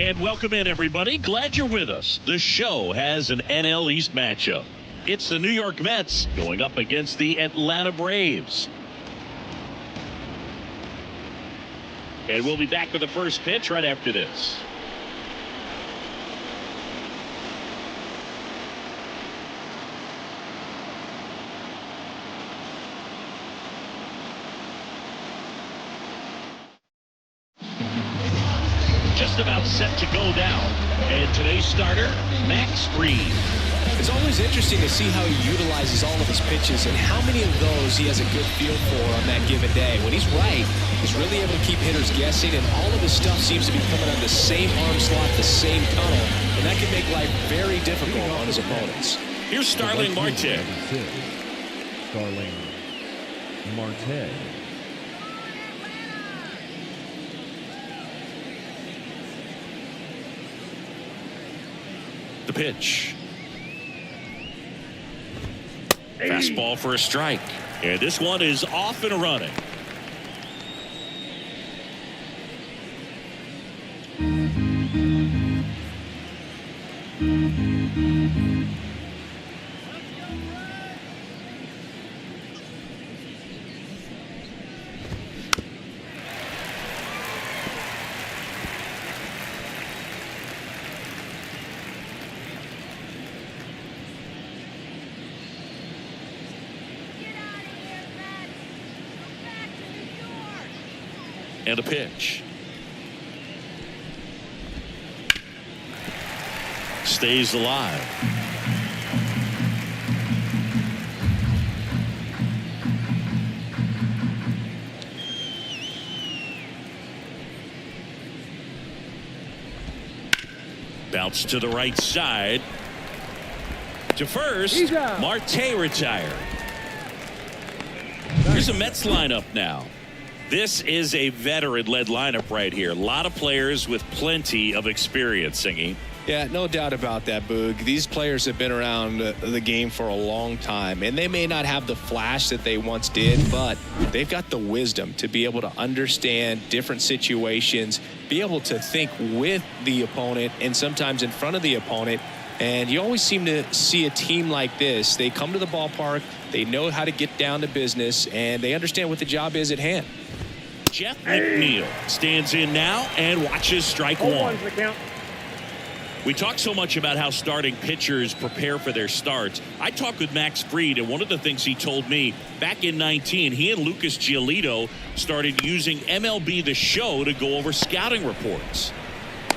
And welcome in, everybody. Glad you're with us. The show has an NL East matchup. It's the New York Mets going up against the Atlanta Braves. And we'll be back with the first pitch right after this. Just about set to go down. And today's starter, Max Fried. It's always interesting to see how he utilizes all of his pitches and how many of those he has a good feel for on that given day. When he's right, he's really able to keep hitters guessing, and all of his stuff seems to be coming on the same arm slot, the same tunnel, and that can make life very difficult on his opponents. Here's Starling Marte. Starling Marte. The pitch. Fastball for a strike. And this one is off and running. And a pitch. Stays alive. Bounce to the right side. To first, Marte retired. Here's a Mets lineup now. This is a veteran-led lineup right here. A lot of players with plenty of experience, Singy. Yeah, no doubt about that, Boog. These players have been around the game for a long time, and they may not have the flash that they once did, but they've got the wisdom to be able to understand different situations, be able to think with the opponent and sometimes in front of the opponent. And you always seem to see a team like this. They come to the ballpark, they know how to get down to business, and they understand what the job is at hand. Jeff McNeil stands in now and watches strike one. We talk so much about how starting pitchers prepare for their starts. I talked with Max Fried, and one of the things he told me back in 19, he and Lucas Giolito started using MLB The Show to go over scouting reports.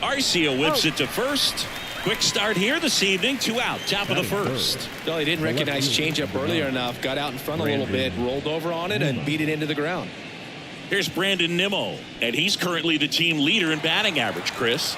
Arcia whips it to first. Quick start here this evening, 2 out, top of the first. Well, he didn't recognize changeup earlier enough, got out in front a little bit, rolled over on it, and beat it into the ground. Here's Brandon Nimmo, and he's currently the team leader in batting average, Chris.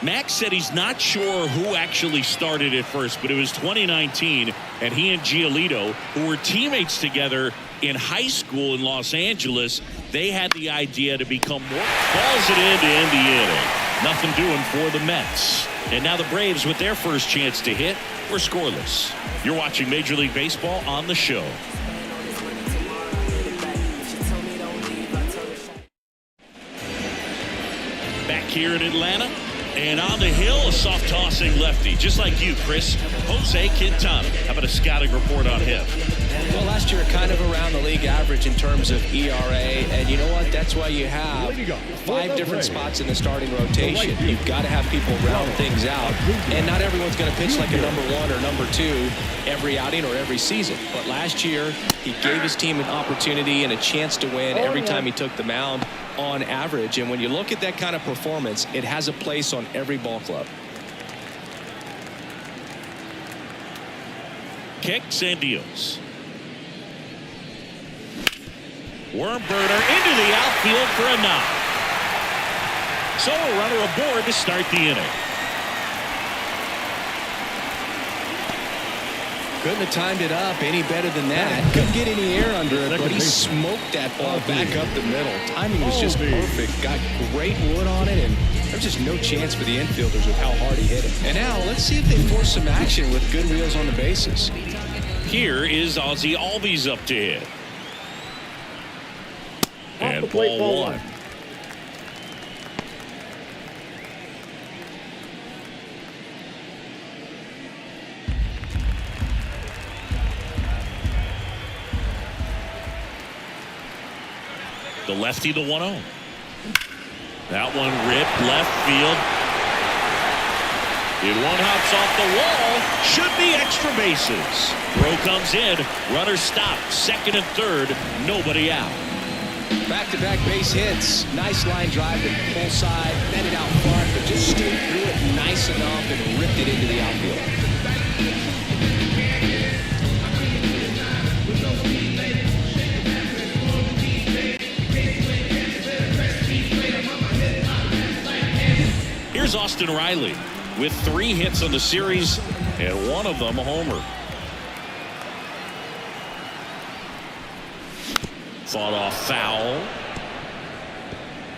Max said he's not sure who actually started at first, but it was 2019, and he and Giolito, who were teammates together in high school in Los Angeles, they had the idea to become more. Balls it in to end the inning. Nothing doing for the Mets. And now the Braves, with their first chance to hit, were scoreless. You're watching Major League Baseball on the show. Back here in Atlanta, and on the hill, a soft tossing lefty, just like you, Chris. Jose Quintana. How about a scouting report on him? Well, last year kind of around the league average in terms of ERA, and you know what? That's why you have 5 different spots in the starting rotation. You've got to have people round things out, and not everyone's going to pitch like a number 1 or number 2 every outing or every season. But last year, he gave his team an opportunity and a chance to win every time he took the mound on average. And when you look at that kind of performance, it has a place on every ball club. Kicks and deals. Worm burner into the outfield for a knock. So a runner aboard to start the inning. Couldn't have timed it up any better than that. Couldn't get any air under it, but he smoked that ball back up the middle. Timing was just perfect. Got great wood on it, and there's just no chance for the infielders with how hard he hit it. And now let's see if they force some action with good wheels on the bases. Here is Ozzie Albies up to hit. And ball 1. The lefty, the 1-0. That one ripped left field. It one hops off the wall. Should be extra bases. Throw comes in. Runner stopped. Second and third. Nobody out. Back-to-back base hits. Nice line drive to the pull side. Netted out front, but just stayed through it nice enough and ripped it into the outfield. Here's Austin Riley with 3 hits on the series and one of them a homer. Fought off foul.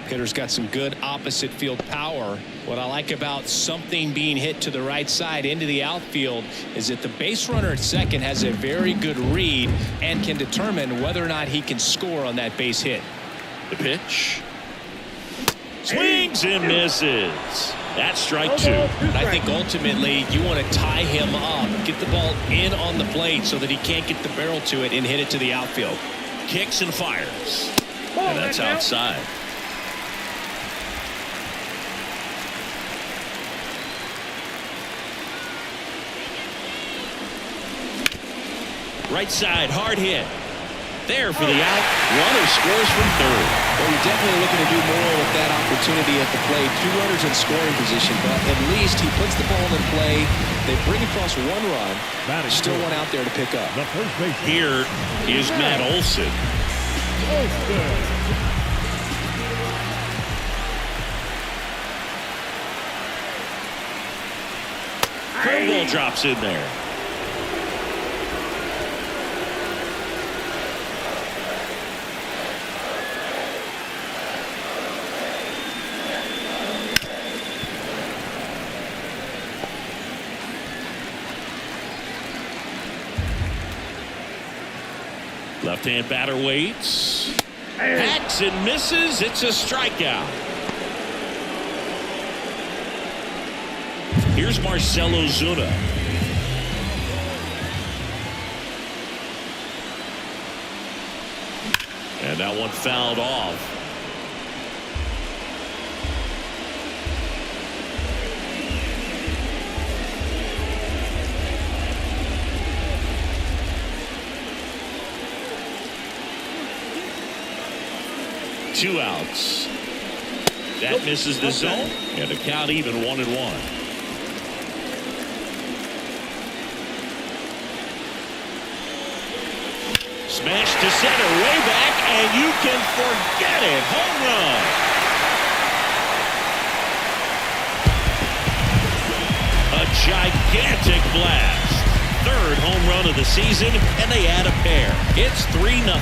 Hitter's got some good opposite field power. What I like about something being hit to the right side into the outfield is that the base runner at second has a very good read and can determine whether or not he can score on that base hit. The pitch. Swings and misses. That's strike 2. I think ultimately you want to tie him up, get the ball in on the plate so that he can't get the barrel to it and hit it to the outfield. Kicks and fires. And that's outside. Right side, hard hit. There for the out. Runner scores from third. Well, you're definitely looking to do more with that opportunity at the plate. 2 runners in scoring position, but at least he puts the ball in play. They bring across 1 run. Still one out there to pick up. Here is Matt Olson. Curveball drops in there. Left-hand batter waits. Hacks and misses. It's a strikeout. Here's Marcell Ozuna. And that one fouled off. Two outs. That misses the zone, and the count even 1-1. Smash to center, way back, and you can forget it. Home run. A gigantic blast. 3rd home run of the season, and they add a pair. It's 3-0.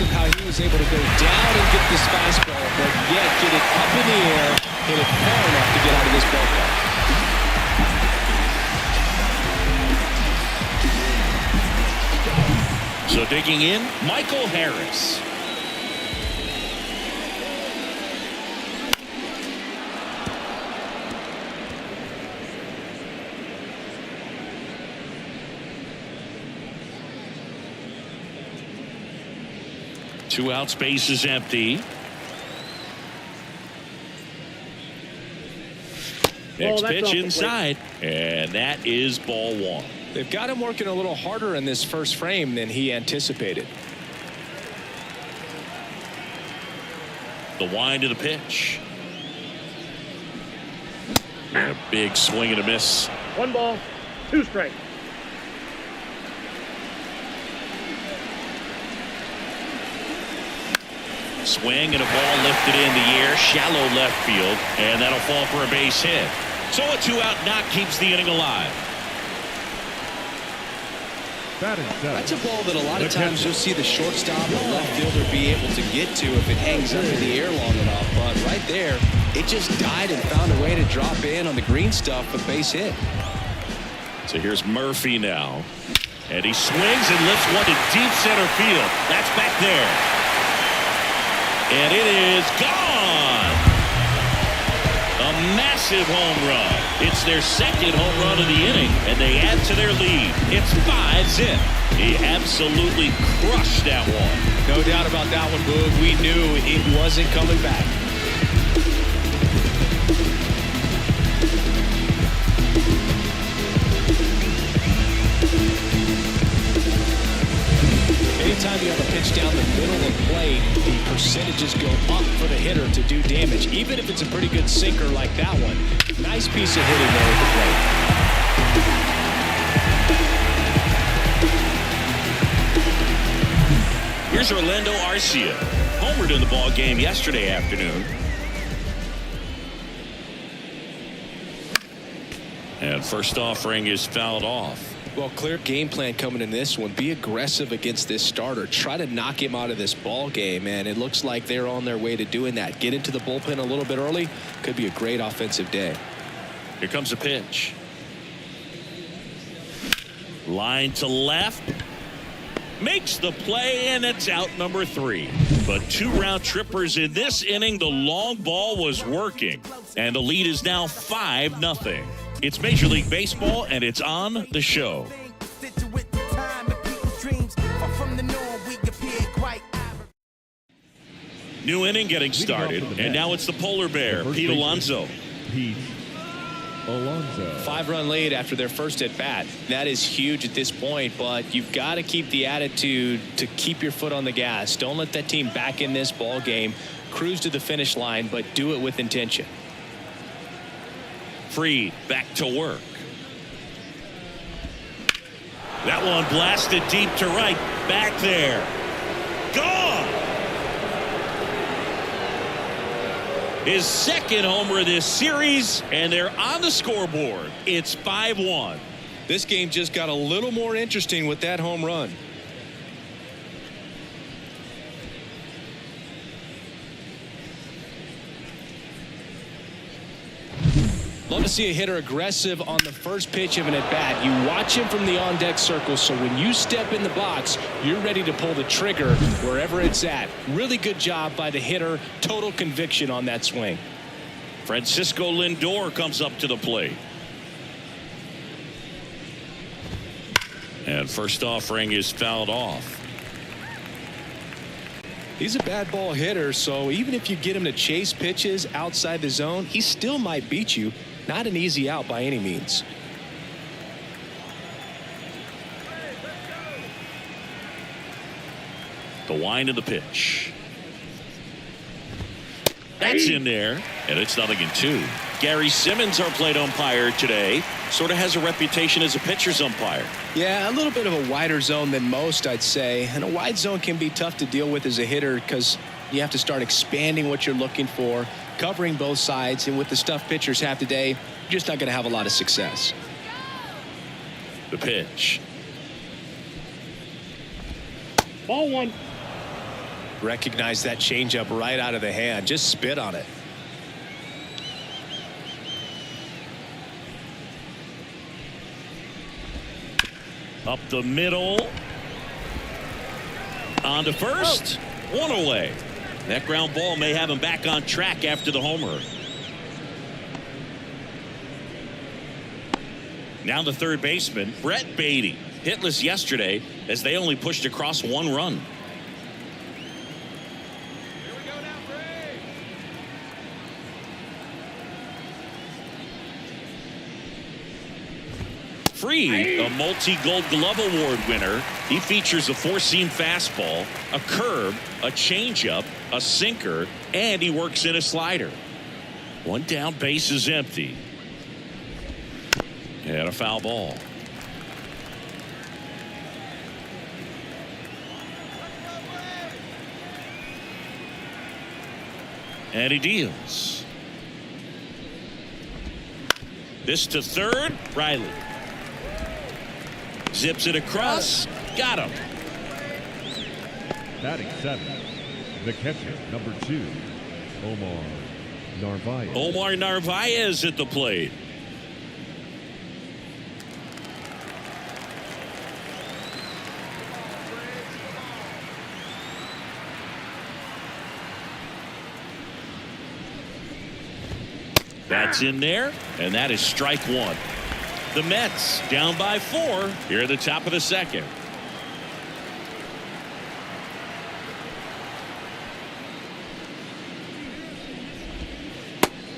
How he was able to go down and get this fastball, but yet get it up in the air, hit it far enough to get out of this ballpark. So digging in, Michael Harris. Two outs, base is empty. Next pitch inside, and that is ball 1. They've got him working a little harder in this first frame than he anticipated. The wind of the pitch. And a big swing and a miss. 1 ball, 2 strikes. Swing and a ball lifted in the air, shallow left field, and that'll fall for a base hit. So a 2-out knock keeps the inning alive. That's a ball that a lot of times you'll see the shortstop or left fielder be able to get to if it hangs up in the air long enough. But right there, it just died and found a way to drop in on the green stuff, a base hit. So here's Murphy now. And he swings and lifts one to deep center field. That's back there. And it is gone. A massive home run. It's their second home run of the inning, and they add to their lead. It's 5-zip. He absolutely crushed that one. No doubt about that one, Boog. We knew it wasn't coming back. Anytime you have a pitch down the middle of the plate, the percentages go up for the hitter to do damage, even if it's a pretty good sinker like that one. Nice piece of hitting there at the plate. Here's Orlando Arcia. Homered in the ball game yesterday afternoon. And first offering is fouled off. Well, clear game plan coming in this one. Be aggressive against this starter. Try to knock him out of this ball game, and it looks like they're on their way to doing that. Get into the bullpen a little bit early. Could be a great offensive day. Here comes a pitch. Line to left. Makes the play, and it's out number 3. But 2 round trippers in this inning. The long ball was working, and the lead is now 5-0. It's Major League Baseball, and it's on the show. New inning getting started, and now it's the polar bear, Pete Alonso. Pete Alonso. 5-run lead after their first at bat. That is huge at this point, but you've got to keep the attitude to keep your foot on the gas. Don't let that team back in this ball game. Cruise to the finish line, but do it with intention. Free back to work. That one blasted deep to right. Back there. Gone. His second homer of this series, and they're on the scoreboard. It's 5-1. This game just got a little more interesting with that home run. Love to see a hitter aggressive on the first pitch of an at-bat. You watch him from the on-deck circle, so when you step in the box, you're ready to pull the trigger wherever it's at. Really good job by the hitter. Total conviction on that swing. Francisco Lindor comes up to the plate. And first offering is fouled off. He's a bad ball hitter, so even if you get him to chase pitches outside the zone, he still might beat you. Not an easy out by any means. The wind of the pitch. That's in there, and it's 0-2. Gary Simmons, our plate umpire today, sort of has a reputation as a pitcher's umpire. Yeah, a little bit of a wider zone than most, I'd say. And a wide zone can be tough to deal with as a hitter because you have to start expanding what you're looking for, covering both sides, and with the stuff pitchers have today, you're just not going to have a lot of success. The pitch. Ball 1. Recognize that changeup right out of the hand. Just spit on it. Up the middle. On to first. One away. That ground ball may have him back on track after the homer. Now the third baseman, Brett Beatty, hitless yesterday as they only pushed across 1 run. Free, a multi-Gold Glove Award winner. He features a 4-seam fastball, a curve, a changeup, a sinker, and he works in a slider. 1 down, base is empty. And a foul ball. And he deals. This to third, Riley. Zips it across. Got him. Batting 7, the catcher, number 2, Omar Narvaez. Omar Narvaez at the plate. That's in there, and that is strike one. The Mets down by 4 here at the top of the second.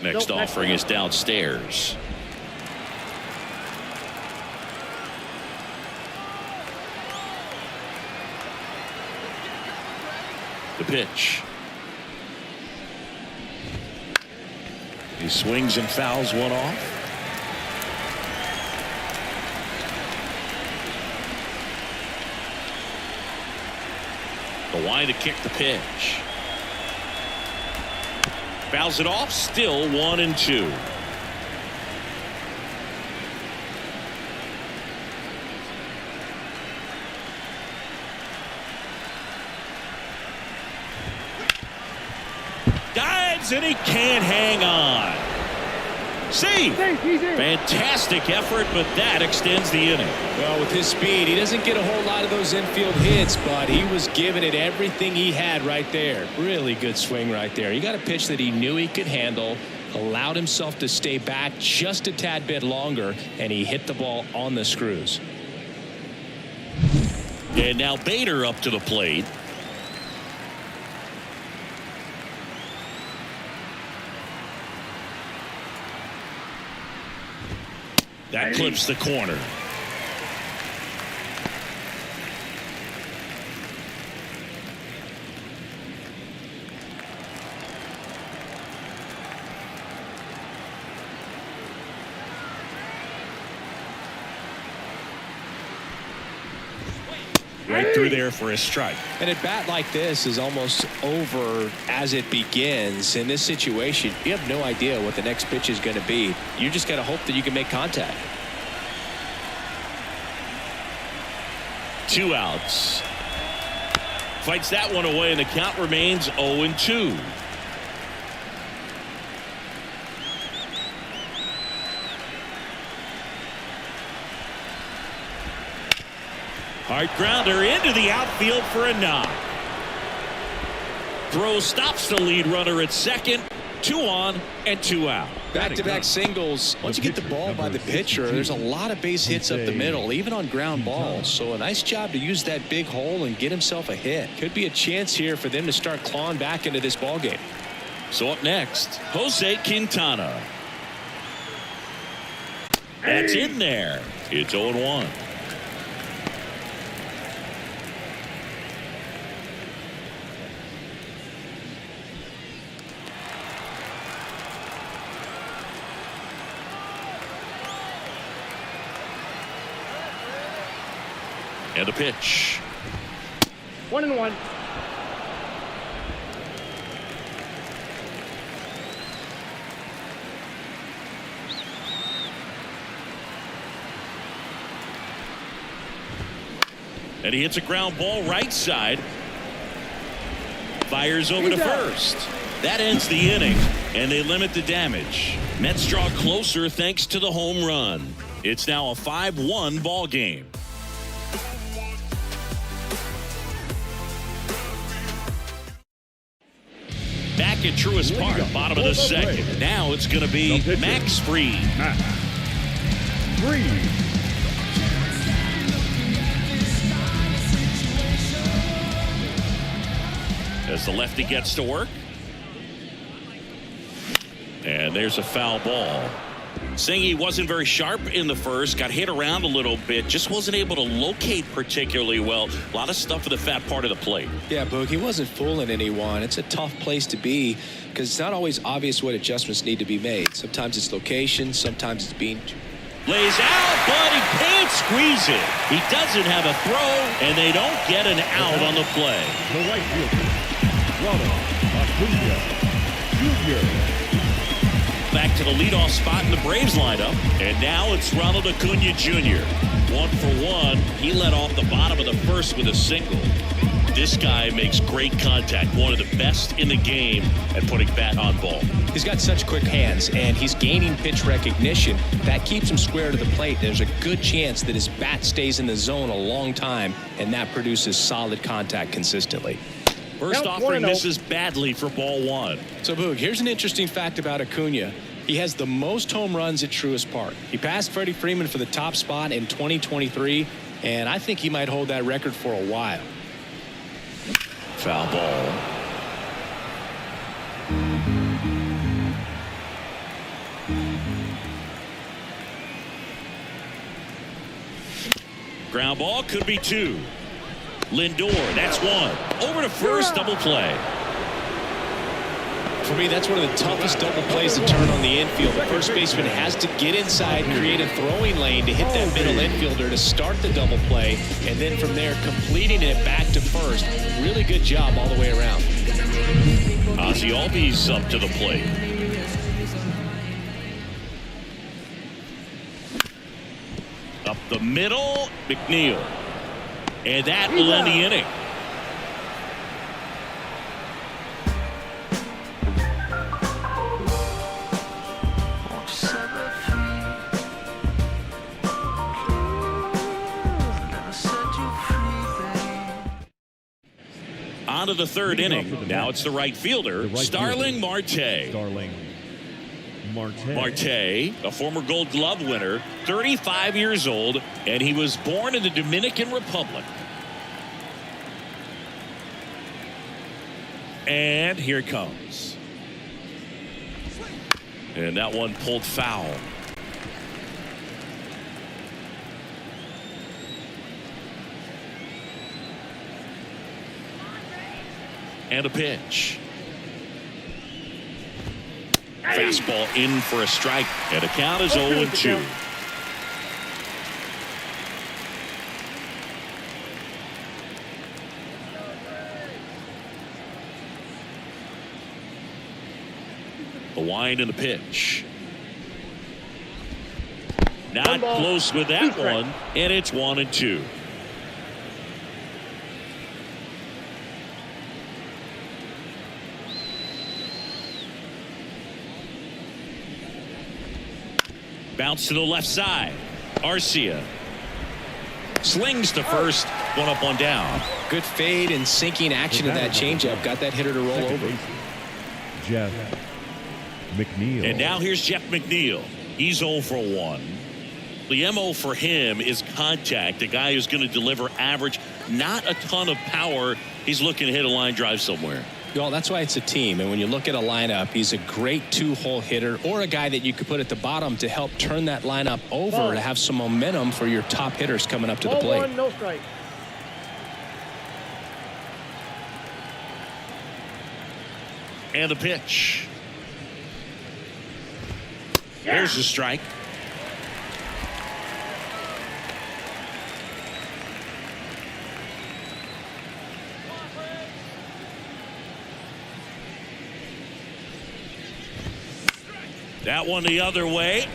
Next offering is downstairs. The pitch. He swings and fouls one off. The line to kick the pitch. Fouls it off. Still 1-2. Dives and he can't hang on. See, fantastic effort, but that extends the inning. Well, with his speed, he doesn't get a whole lot of those infield hits, but he was giving it everything he had right there. Really good swing right there. He got a pitch that he knew he could handle, allowed himself to stay back just a tad bit longer, and he hit the ball on the screws. And now Bader up to the plate. That clips the corner. Right through there for a strike. And a bat like this is almost over as it begins. In this situation, you have no idea what the next pitch is going to be. You just got to hope that you can make contact. 2 outs. Fights that one away, and the count remains 0-2. Hard grounder into the outfield for a knock. Throw stops the lead runner at second. 2 on and 2 out. Back-to-back singles. Once you get the ball by the pitcher, there's a lot of base hits up the middle, even on ground balls. So a nice job to use that big hole and get himself a hit. Could be a chance here for them to start clawing back into this ball game. So up next, Jose Quintana. That's in there. It's 0-1. And a pitch. 1-1. And he hits a ground ball right side. Fires over to first. That ends the inning, and they limit the damage. Mets draw closer thanks to the home run. It's now a 5-1 ball game. Back at Truist Park, bottom of the second. Now it's going to be Max Fried. As the lefty gets to work. And there's a foul ball. Singy wasn't very sharp in the first, got hit around a little bit, just wasn't able to locate particularly well. A lot of stuff at the fat part of the plate. Yeah, Boog, he wasn't fooling anyone. It's a tough place to be because it's not always obvious what adjustments need to be made. Sometimes it's location, sometimes it's being... Lays out, but he can't squeeze it. He doesn't have a throw, and they don't get an out on the play. The right fielder, Ronald Acuna Jr. Back to the leadoff spot in the Braves lineup. And now it's Ronald Acuna Jr. 1 for 1. He led off the bottom of the first with a single. This guy makes great contact. One of the best in the game at putting bat on ball. He's got such quick hands, and he's gaining pitch recognition. That keeps him square to the plate. There's a good chance that his bat stays in the zone a long time, and that produces solid contact consistently. First offering misses badly for ball 1. So, Boog, here's an interesting fact about Acuna. He has the most home runs at Truist Park. He passed Freddie Freeman for the top spot in 2023, and I think he might hold that record for a while. Foul ball. Ground ball could be 2. Lindor, that's 1. Over to first, double play. For me, that's one of the toughest double plays to turn on the infield. The first baseman has to get inside, create a throwing lane to hit that middle infielder to start the double play, and then from there completing it back to first. Really good job all the way around. Ozzie Albies up to the plate. Up the middle, McNeil. And that will end the inning. On to the third inning. Now it's the right fielder, Starling Marte. Starling Marte. Marte, a former Gold Glove winner, 35 years old, and he was born in the Dominican Republic. And here it comes. And that one pulled foul. And a pitch. Fastball in for a strike, and the count is 0-2. The wind and the pitch. Not close with that one, and it's 1-2. Bounce to the left side. Arcia slings to first. One up, one down. Good fade and sinking action of that changeup. Got that hitter to roll over. Jeff McNeil. And now here's Jeff McNeil. He's 0 for 1. The MO for him is contact. A guy who's going to deliver average, not a ton of power. He's looking to hit a line drive somewhere. Well, that's why it's a team. And when you look at a lineup, he's a great 2-hole hitter or a guy that you could put at the bottom to help turn that lineup over to have some momentum for your top hitters coming up to the plate. 1, no strike. And the pitch. There's the strike. That one the other way.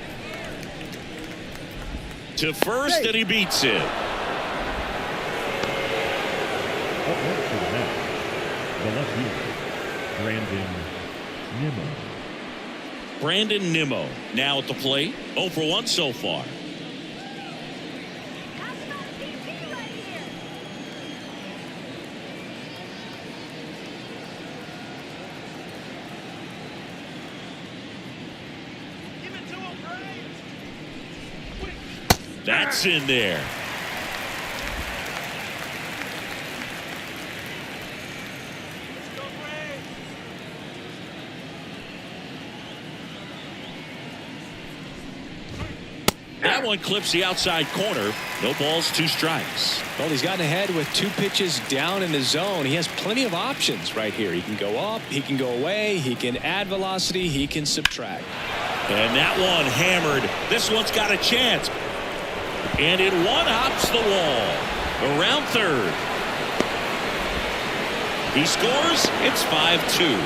To first, and he beats it. The left fielder, Brandon Nimmo now at the plate. 0 for 1 so far. That's in there. That one clips the outside corner. No balls, 2 strikes. Well, he's gotten ahead with 2 pitches down in the zone. He has plenty of options right here. He can go up, he can go away, he can add velocity, he can subtract. And that one hammered. This one's got a chance. And it one-hops the wall. Around third. He scores. It's 5-2.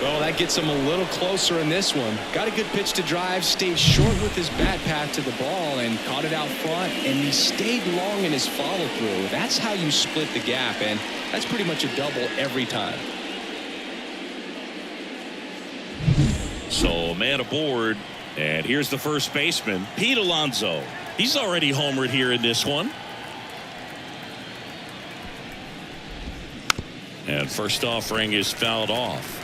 Well, that gets him a little closer in this one. Got a good pitch to drive, stayed short with his bat path to the ball and caught it out front, and he stayed long in his follow-through. That's how you split the gap, and that's pretty much a double every time. So, man aboard, and here's the first baseman, Pete Alonso. He's already homered here in this one. And first offering is fouled off.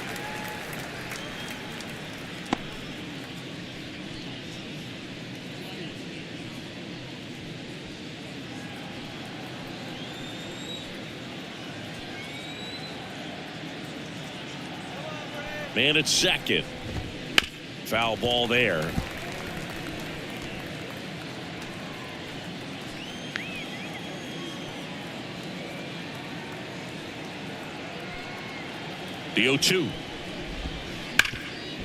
Man at second. Foul ball there. The 0-2.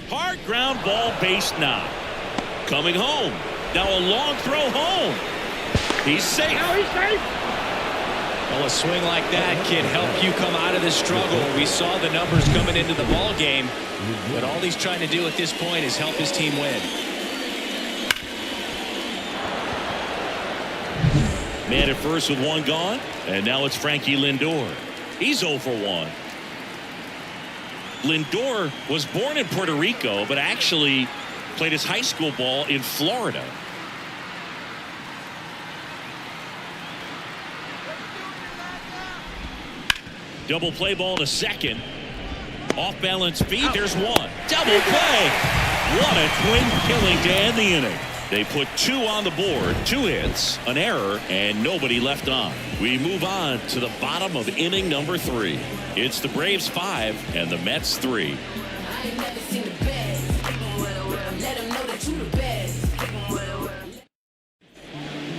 Hard ground ball, base knock. Coming home. Now a long throw home. He's safe. Now he's safe. Well, a swing like that can help you come out of this struggle. We saw the numbers coming into the ball game, but all he's trying to do at this point is help his team win. Man at first with one gone, and now it's Frankie Lindor. He's 0 for 1. Lindor was born in Puerto Rico, but actually played his high school ball in Florida. Double play ball to second. Off balance feed. There's one. Double play. What a twin killing to end the inning. They put 2 on the board, 2 hits, an error, and nobody left on. We move on to the bottom of inning number 3. It's the Braves 5 and the Mets 3.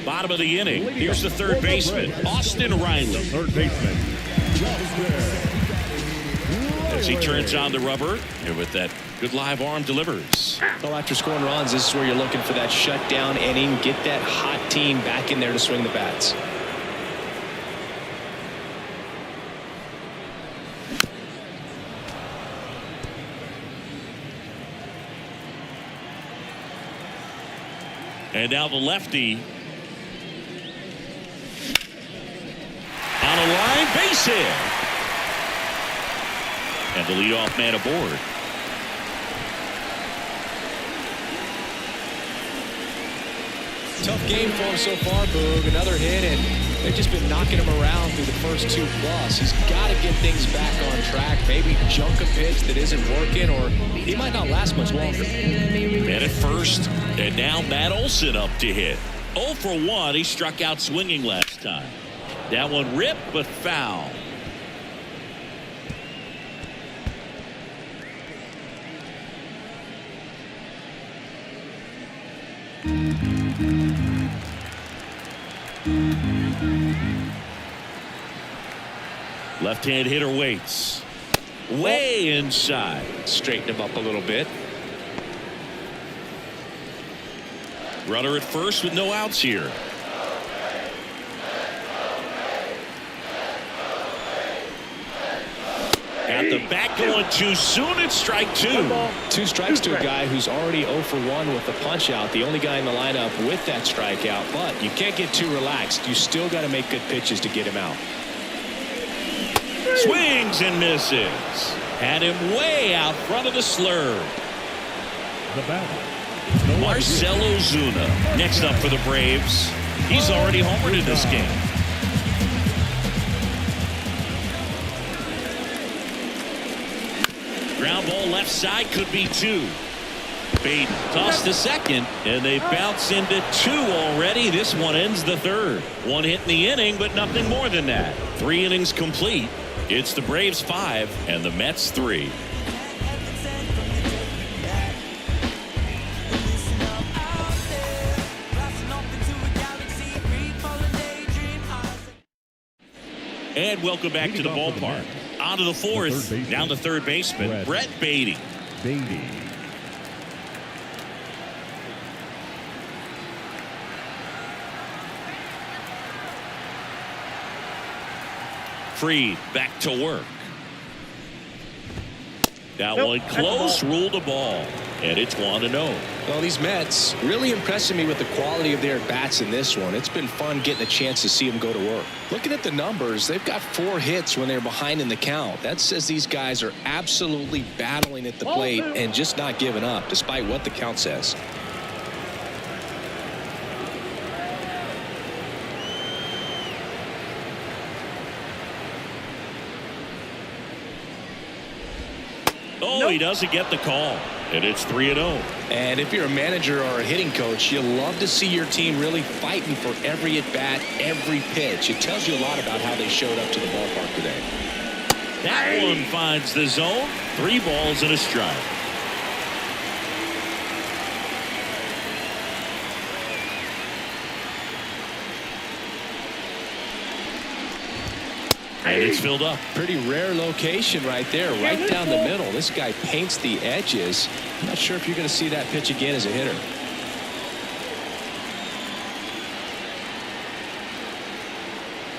Bottom of the inning. Here's the third baseman, Austin Riley. Third baseman, As he turns on the rubber, and with that good live arm delivers. Well, after scoring runs, this is where you're looking for that shutdown inning. Get that hot team back in there to swing the bats. And now the lefty. On a line, base hit. And the leadoff man aboard. Tough game for him so far, Boog. Another hit, and they've just been knocking him around through the first 2+. He's got to get things back on track. Maybe junk a pitch that isn't working, or he might not last much longer. Man at first, and now Matt Olson up to hit. 0 for 1. He struck out swinging last time. That one ripped, but foul. Left-hand hitter waits. Way inside. Straighten him up a little bit. Runner at first with no outs here. Got the bat going too soon. It's strike 2. 2 strikes to a guy who's already 0 for 1 with the punch out. The only guy in the lineup with that strikeout. But you can't get too relaxed. You still got to make good pitches to get him out. Swings and misses. Had him way out front of the slurve. the batter. Marcell Ozuna next up for the Braves. He's already homered in this game. Ground ball left side, could be 2. Baden tossed to second, and they bounce into 2 already. This one ends the 3rd. 1 hit in the inning, but nothing more than that. 3 innings complete. It's the Braves 5 and the Mets 3. And welcome back to the ballpark. On to the 4th, down the third baseman, Brett Baty. Freed back to work. That one close, ruled the ball, and it's 1-0. Well, these Mets really impressing me with the quality of their bats in this one. It's been fun getting a chance to see them go to work. Looking at the numbers, they've got 4 hits when they're behind in the count. That says these guys are absolutely battling at the plate and just not giving up, despite what the count says. Oh, he doesn't get the call, and it's 3-0. And if you're a manager or a hitting coach, you love to see your team really fighting for every at-bat, every pitch. It tells you a lot about how they showed up to the ballpark today. That one finds the zone. 3 balls and a strike. And it's filled up. Pretty rare location right there, right down the middle. This guy paints the edges. I'm not sure if you're going to see that pitch again as a hitter.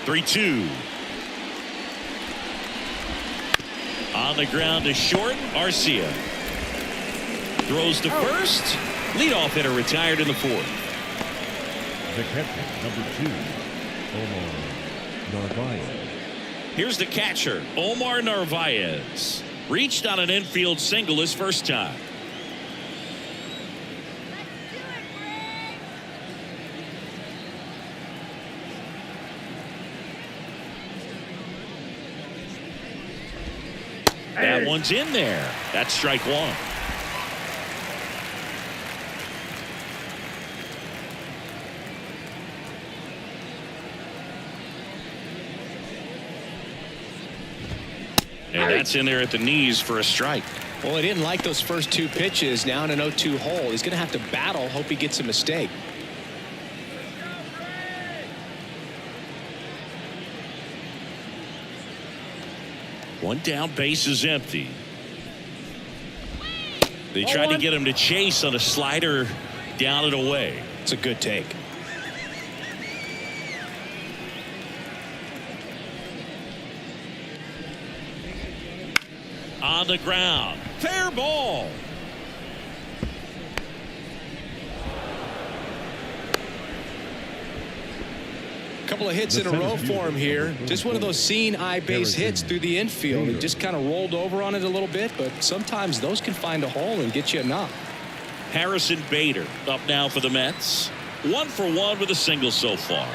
Three-two. On the ground to short, Arcia. Throws to first. Leadoff hitter retired in the 4th. The catcher, number 2, Omar Narvaez. Here's the catcher, Omar Narvaez. Reached on an infield single his first time. That one's in there. That's strike 1. And that's in there at the knees for a strike. Well, he didn't like those first 2 pitches. Now in an 0-2 hole. He's going to have to battle. Hope he gets a mistake. One down, base is empty. They tried to get him to chase on a slider down and away. It's a good take. On the ground. Fair ball. Couple of hits in a row for him here. Just one of those seeing eye base hits through the infield. He just kind of rolled over on it a little bit, but sometimes those can find a hole and get you a knock. Harrison Bader up now for the Mets. 1 for 1 with a single so far.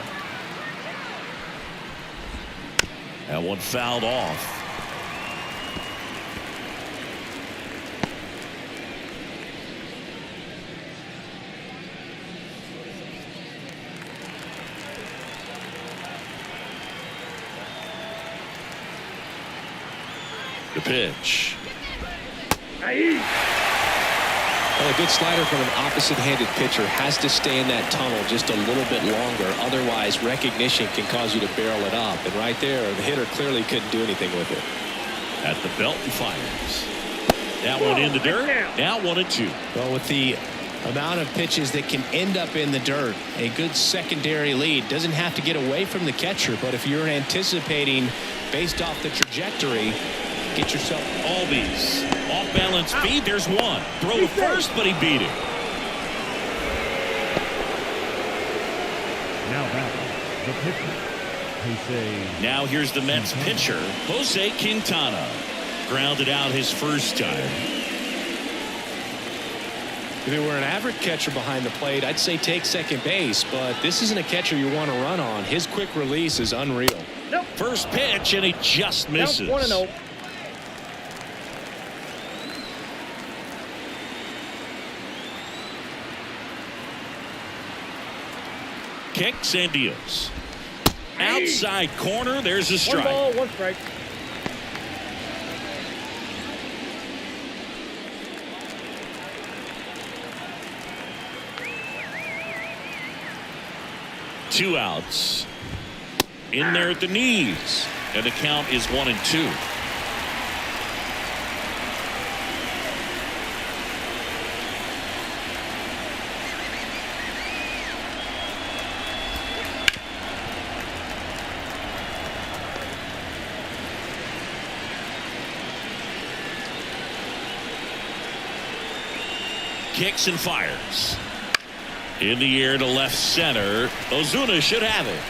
That one fouled off. The pitch. Well, a good slider from an opposite-handed pitcher has to stay in that tunnel just a little bit longer. Otherwise, recognition can cause you to barrel it up. And right there, the hitter clearly couldn't do anything with it. At the belt and fires. That one in the dirt. Now 1-2. Well, with the amount of pitches that can end up in the dirt, a good secondary lead doesn't have to get away from the catcher. But if you're anticipating based off the trajectory, get yourself Albies. Off balance feed. There's one. Throw to first, but he beat it. Now back, the pitcher, Jose. Now here's the Mets pitcher, Jose Quintana. Grounded out his first time. If it were an average catcher behind the plate, I'd say take second base, but this isn't a catcher you want to run on. His quick release is unreal. First pitch, and he just misses. 1-0. Kicks and deals. Outside corner, there's a strike. 1 ball, 1 strike. Two outs. In there at the knees. And the count is 1-2. Kicks and fires. In the air to left center. Ozuna should have it.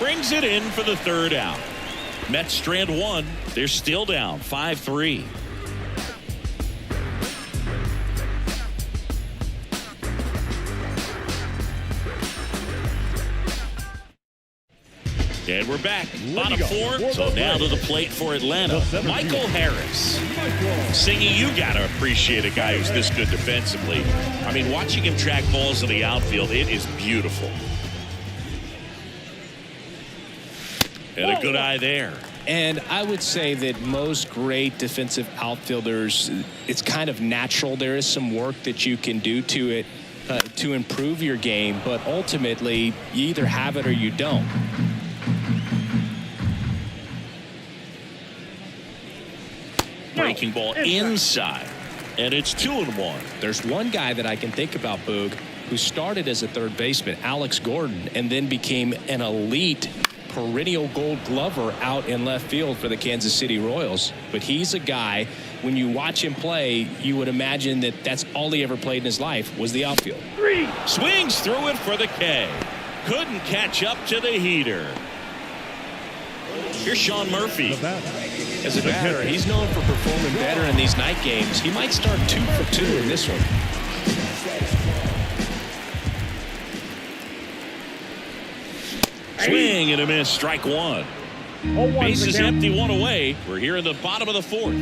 Brings it in for the third out. Mets strand 1. They're still down 5-3. And we're back. Bottom 4. So now to the plate for Atlanta. Michael Harris. Singy, you got to appreciate a guy who's this good defensively. I mean, watching him track balls in the outfield, it is beautiful. And a good eye there. And I would say that most great defensive outfielders, it's kind of natural. There is some work that you can do to it to improve your game, but ultimately you either have it or you don't. Breaking ball inside, and it's 2-1. There's one guy that I can think about, Boog, who started as a third baseman, Alex Gordon, and then became an elite perennial Gold Glover out in left field for the Kansas City Royals. But he's a guy, when you watch him play, you would imagine that that's all he ever played in his life was the outfield. Swings through it for the K. Couldn't catch up to the heater. Here's Sean Murphy. As a batter, he's known for performing better in these night games. He might start 2 for 2 in this one. Swing and a miss, strike one. Bases empty, one away. We're here in the bottom of the fourth.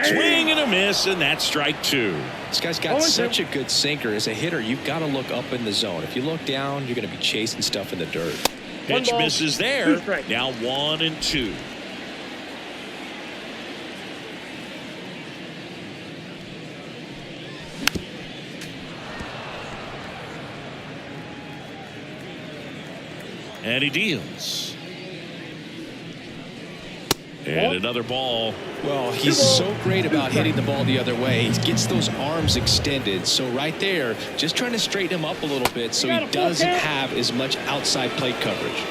Swing and a miss, and that's strike two. This guy's got such a good sinker. As a hitter, you've got to look up in the zone. If you look down, you're going to be chasing stuff in the dirt. Pitch misses there. Now 1-2. And he deals. And another ball. Well, he's so great about hitting the ball the other way. He gets those arms extended. So right there, just trying to straighten him up a little bit so he doesn't have as much outside plate coverage.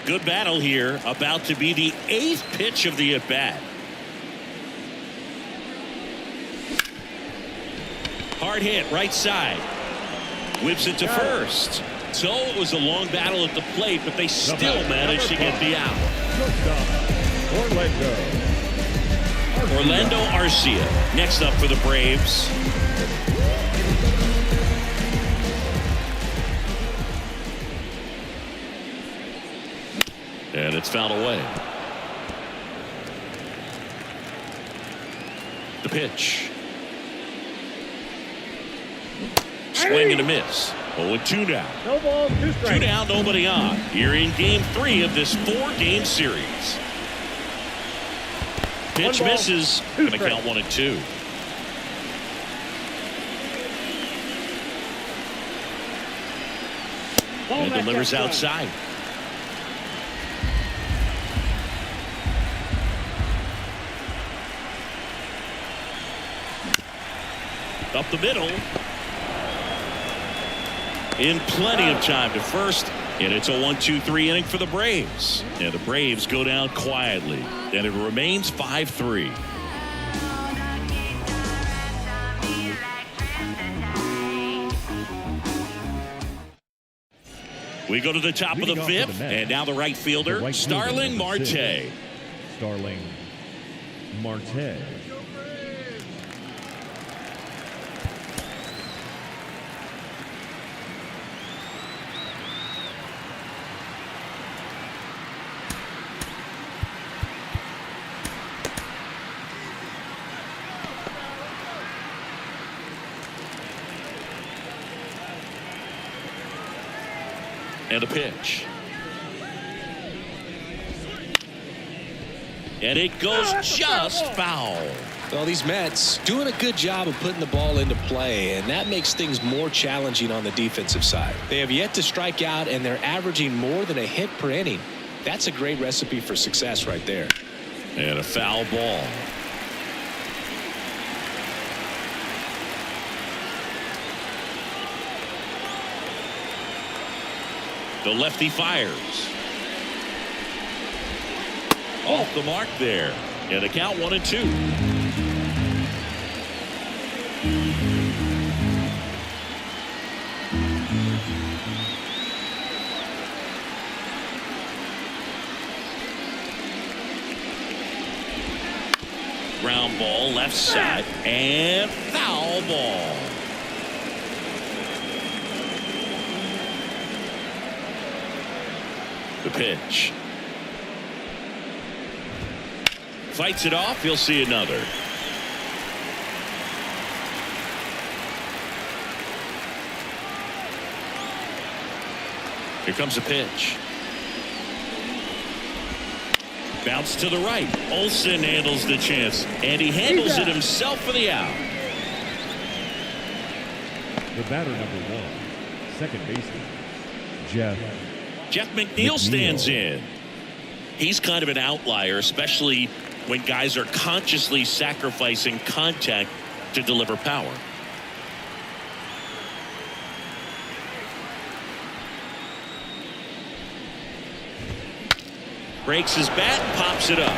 Good battle here. About to be the 8th pitch of the at-bat. Hard hit, right side. Whips it to first. So it was a long battle at the plate, but they still managed to get the out. Orlando Arcia next up for the Braves. And it's fouled away. The pitch. Swing and a miss. 0-2 now. No ball, 2 strikes. 2 down, nobody on. Here in game 3 of this 4-game series. Pitch misses. Going to count 1-2. And delivers outside. Up the middle. In plenty of time to first. And it's a 1-2-3 inning for the Braves. And the Braves go down quietly. And it remains 5-3. We go to the top of the 5th. And now the right fielder, Starling Marte. Starling Marte. And a pitch. And it goes just foul. Well, these Mets doing a good job of putting the ball into play, and that makes things more challenging on the defensive side. They have yet to strike out, and they're averaging more than a hit per inning. That's a great recipe for success right there. And a foul ball. The lefty fires. Off the mark there. And a count 1-2. Ground ball left side and foul ball. The pitch. fights it off. He'll see another. Here comes a pitch. Bounce to the right. Olsen handles the chance, and he handles it himself for the out. The batter, number 1, second baseman, Jeff McNeil stands in. He's kind of an outlier, especially when guys are consciously sacrificing contact to deliver power. Breaks his bat, pops it up.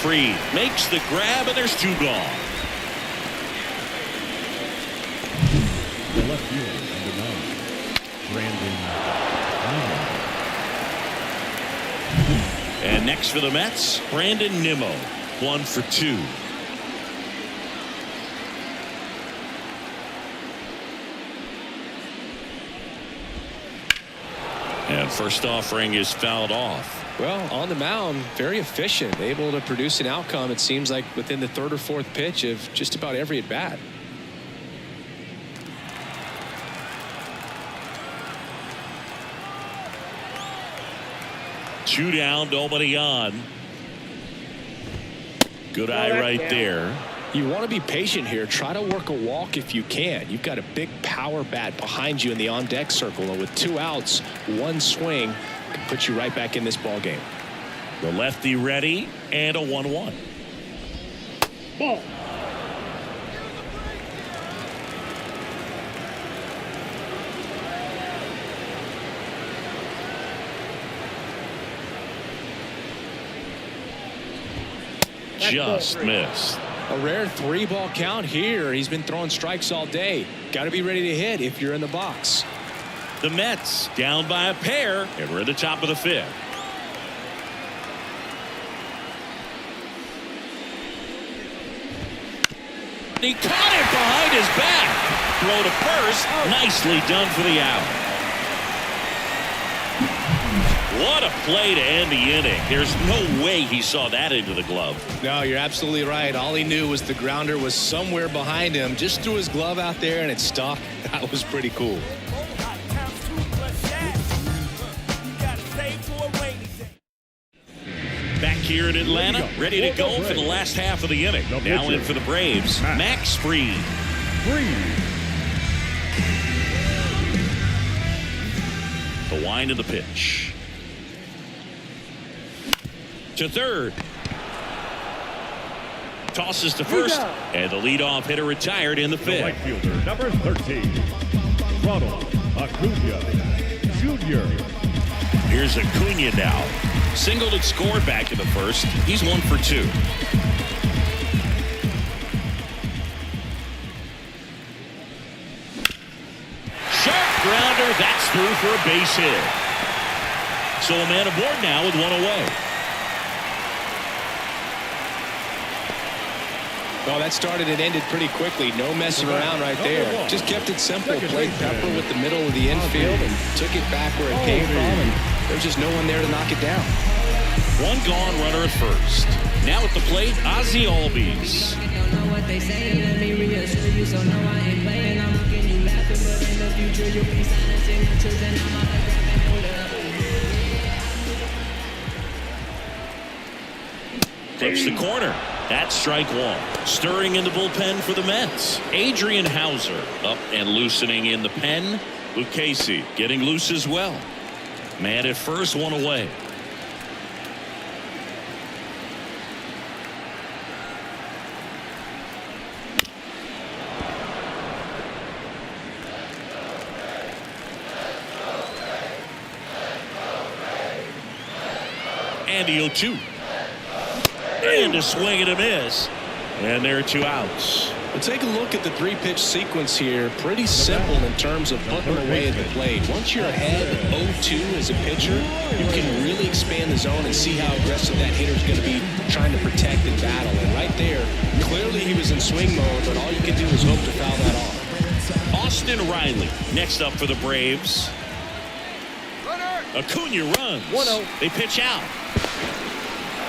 Fried makes the grab, and there's 2 gone. The left fielder, number 9, Brandon. And next for the Mets, Brandon Nimmo, 1 for 2. And first offering is fouled off. Well, on the mound, very efficient, able to produce an outcome, it seems like, within the 3rd or 4th pitch of just about every at bat. Two down, nobody on. Good eye right there. You want to be patient here. Try to work a walk if you can. You've got a big power bat behind you in the on-deck circle, and with 2 outs, 1 swing can put you right back in this ball game. The lefty ready, and a 1-1. Ball. Just missed. A rare 3-ball count here. He's been throwing strikes all day. Got to be ready to hit if you're in the box. The Mets down by a pair, and we're at the top of the 5th. He caught it behind his back. Throw to first. Nicely done for the out. What a play to end the inning. There's no way he saw that into the glove. No, you're absolutely right. All he knew was the grounder was somewhere behind him. Just threw his glove out there and it stuck. That was pretty cool. Back here in Atlanta, ready to go for the last half of the inning. Now in for the Braves, Max Fried. The wind of the pitch. To third. Tosses to first, and the leadoff hitter retired in the 5th. The right fielder, number 13, Ronald Acuna Jr. Here's Acuna now. Singled and scored back in the 1st. He's 1 for 2. Sharp grounder. That's through for a base hit. So a man aboard now with 1 away. Well, that started and ended pretty quickly. No messing around right there. Just kept it simple. Played Pepper with the middle of the infield and took it back where it came from. And there's just no one there to knock it down. 1 gone, runner at first. Now at the plate, Ozzie Albies. Clips the corner. That's strike 1. Stirring in the bullpen for the Mets. Adrian Hauser up and loosening in the pen. Lucchesi getting loose as well. Man at first, 1 away. And the 0-2. And a swing and a miss. And there are 2 outs. Well, take a look at the 3-pitch sequence here. Pretty simple in terms of putting them away at the plate. Once you're ahead 0-2 as a pitcher, you can really expand the zone and see how aggressive that hitter's going to be trying to protect and battle. And right there, clearly he was in swing mode, but all you can do is hope to foul that off. Austin Riley next up for the Braves. Acuna runs. 1-0. They pitch out.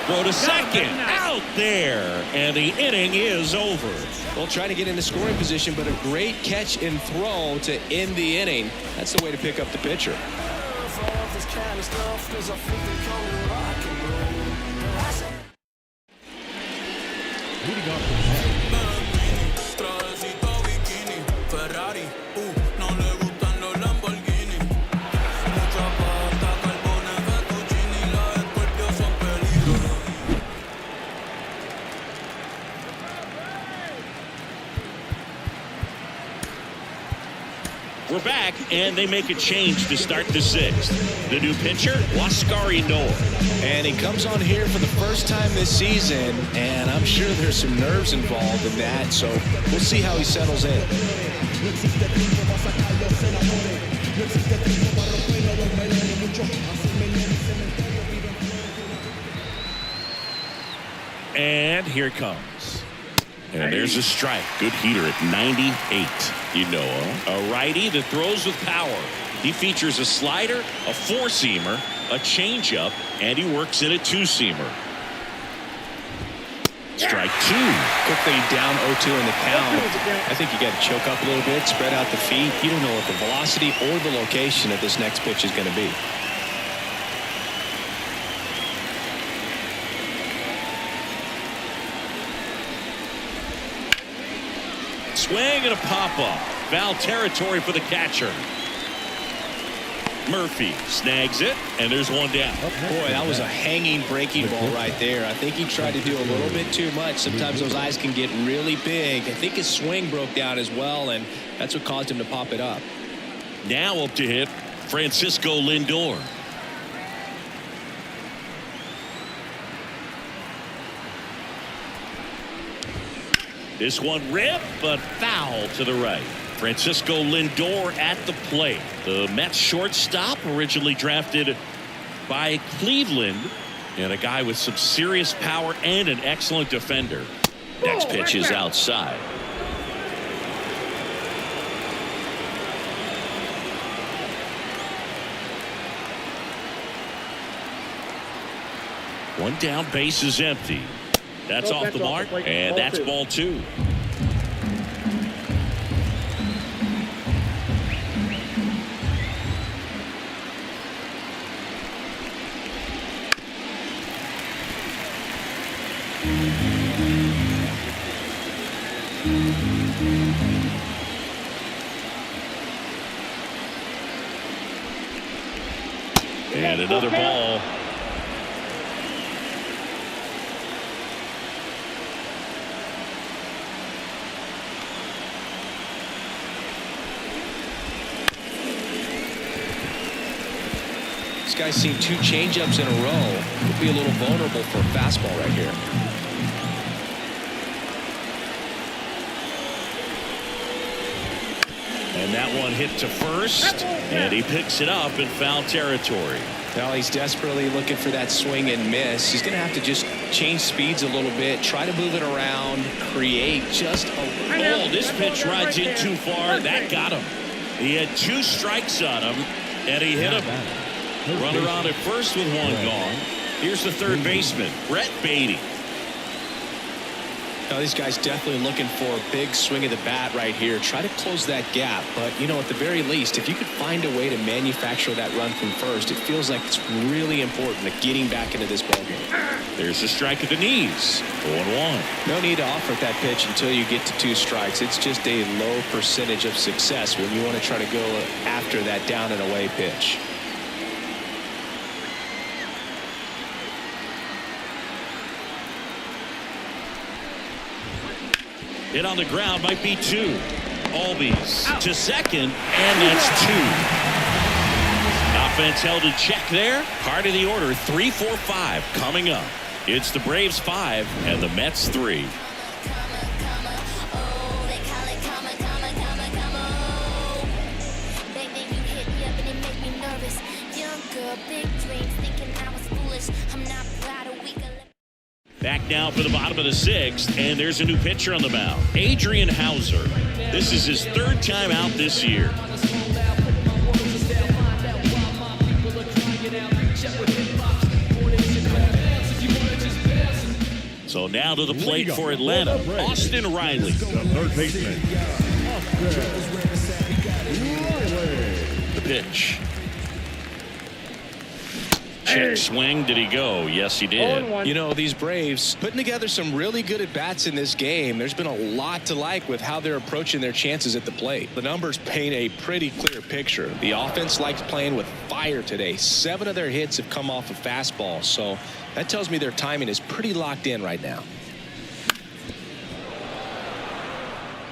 Throw to second. Out there. And the inning is over. Well, trying to get into scoring position, but a great catch and throw to end the inning. That's the way to pick up the pitcher. Leading off the We're back, and they make a change to start the sixth. The new pitcher, Huascar Ynoa. And he comes on here for the first time this season, and I'm sure there's some nerves involved in that, so we'll see how he settles in. And here it comes. And there's a strike. Good heater at 98. Ynoa, a righty that throws with power. He features a slider, a four-seamer, a changeup, and he works in a two-seamer. Strike two. Quickly down 0-2 in the count. I think you got to choke up a little bit, spread out the feet. You don't know what the velocity or the location of this next pitch is going to be. Swing and a pop-up. Foul territory for the catcher. Murphy snags it, and there's one down. Boy, that was a hanging breaking ball right there. I think he tried to do a little bit too much. Sometimes those eyes can get really big. I think his swing broke down as well, and that's what caused him to pop it up. Now up to hit Francisco Lindor. This one ripped, but foul to the right. Francisco Lindor at the plate. The Mets shortstop, originally drafted by Cleveland, and a guy with some serious power and an excellent defender. Next pitch is outside. One down, base is empty. That's off the mark, and that's ball two. And another ball. This guy's seen two changeups in a row. Could be a little vulnerable for a fastball right here. And that one hit to first, and he picks it up in foul territory. Now he's desperately looking for that swing and miss. He's going to have to just change speeds a little bit, try to move it around, create just a... Oh, this pitch rides in too far. That got him. He had two strikes on him, and he hit him. Runner on at first with one gone. Here's the third baseman, Brett Beatty. Now, these guys definitely looking for a big swing of the bat right here. Try to close that gap. But, you know, at the very least, if you could find a way to manufacture that run from first, it feels like it's really important to getting back into this ballgame. There's a strike at the knees. 0-1. No need to offer that pitch until you get to two strikes. It's just a low percentage of success when you want to try to go after that down and away pitch. Hit on the ground, might be two. Albies to second, and that's two. Offense held in check there. Part of the order, 3-4-5 coming up. It's the Braves 5 and the Mets 3. Back now for the bottom of the sixth, and there's a new pitcher on the mound, Adrian Hauser. This is his third time out this year. So now to the plate for Atlanta, Austin Riley. The third baseman, Austin Riley. The pitch. Check swing. Did he go? Yes, he did. You know, these Braves putting together some really good at-bats in this game. There's been a lot to like with how they're approaching their chances at the plate. The numbers paint a pretty clear picture. The offense likes playing with fire today. 7 of their hits have come off of fastballs, so that tells me their timing is pretty locked in right now.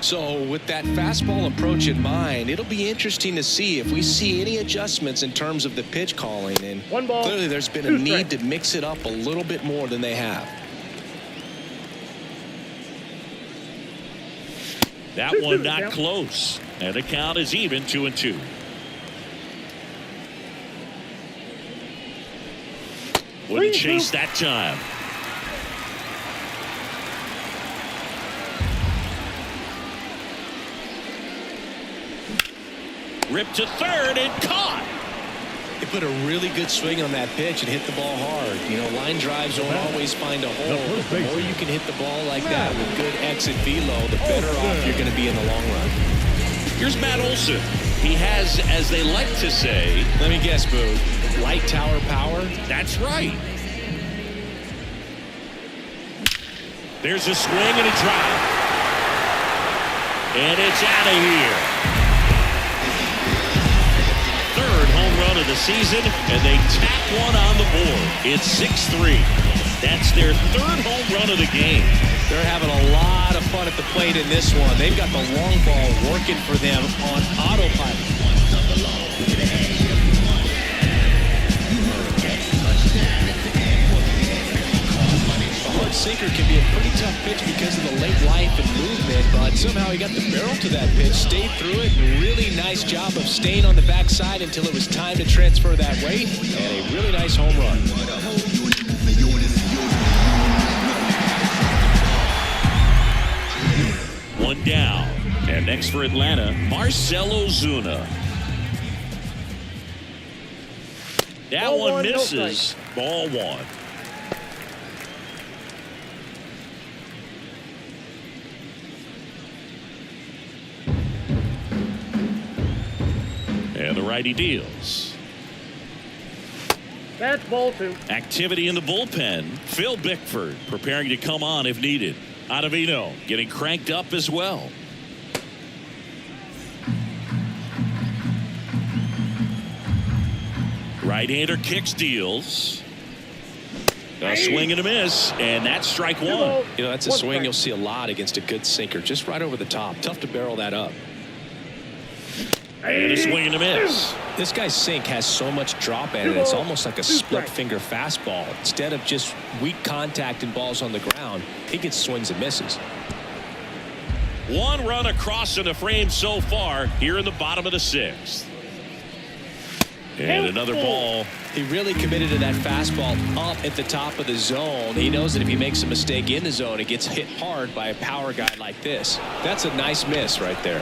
So with that fastball approach in mind, it'll be interesting to see if we see any adjustments in terms of the pitch calling. And clearly there's been a need to mix it up a little bit more than they have. That one not close. And the count is even, 2-2. Wouldn't chase that time. Ripped to third and caught. They put a really good swing on that pitch and hit the ball hard. You know, line drives don't always find a hole. But the more you can hit the ball like that with good exit velo, the better off you're going to be in the long run. Here's Matt Olson. He has, as they like to say, let me guess, Boo, light tower power? That's right. There's a swing and a drive. And it's out of here. Third home run of the season, and they tack one on the board. It's 6-3. That's their third home run of the game. They're having a lot of fun at the plate in this one. They've got the long ball working for them on autopilot. The sinker can be a pretty tough pitch because of the late life and movement, but somehow he got the barrel to that pitch, stayed through it, and really nice job of staying on the backside until it was time to transfer that weight, and a really nice home run. One down, and next for Atlanta, Marcell Ozuna. That one misses. Ball 1. And the righty deals. That's ball 2. Activity in the bullpen. Phil Bickford preparing to come on if needed. Ottavino getting cranked up as well. Right-hander kicks, deals. A swing and a miss, and that's strike 1. You know, that's a swing you'll see a lot against a good sinker. Just right over the top. Tough to barrel that up. And a swing and a miss. This guy's sink has so much drop in it. It's almost like a split finger fastball. Instead of just weak contact and balls on the ground, he gets swings and misses. 1 run across in the frame so far here in the bottom of the 6th. And another ball. He really committed to that fastball up at the top of the zone. He knows that if he makes a mistake in the zone, it gets hit hard by a power guy like this. That's a nice miss right there.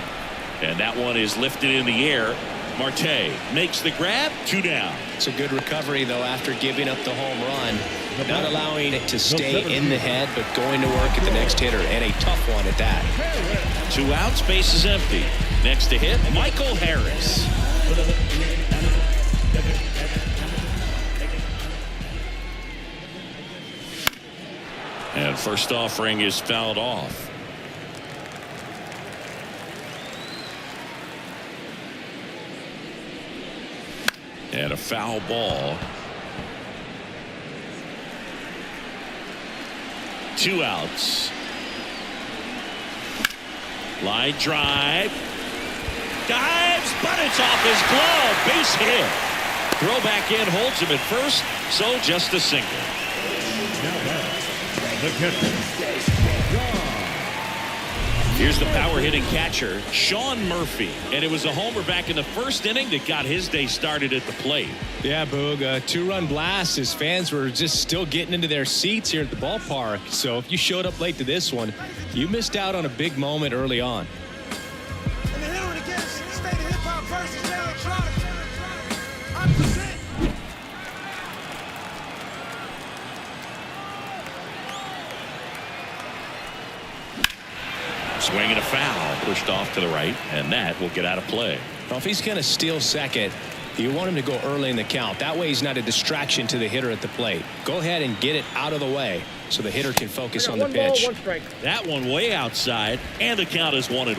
And that one is lifted in the air. Marte makes the grab. 2 down. It's a good recovery, though, after giving up the home run. Not allowing it to stay in the head, but going to work at the next hitter, and a tough one at that. 2 outs, base is empty. Next to hit, Michael Harris. And first offering is fouled off. And a foul ball. 2 outs. Line drive. Dives, but it's off his glove. Base hit. Throw back in, holds him at first, so just a single. The catcher, Here's the power hitting catcher, Sean Murphy. And it was a homer back in the first inning that got his day started at the plate. Yeah, Boog, a 2-run blast. His fans were just still getting into their seats here at the ballpark. So if you showed up late to this one, you missed out on a big moment early on. And the hitter against state of hip-hop versus electronic. I present. Swing and a foul, pushed off to the right, and that will get out of play. Well, if he's going to steal second, you want him to go early in the count. That way he's not a distraction to the hitter at the plate. Go ahead and get it out of the way so the hitter can focus on the pitch. One strike. That one way outside, and the count is 1-1.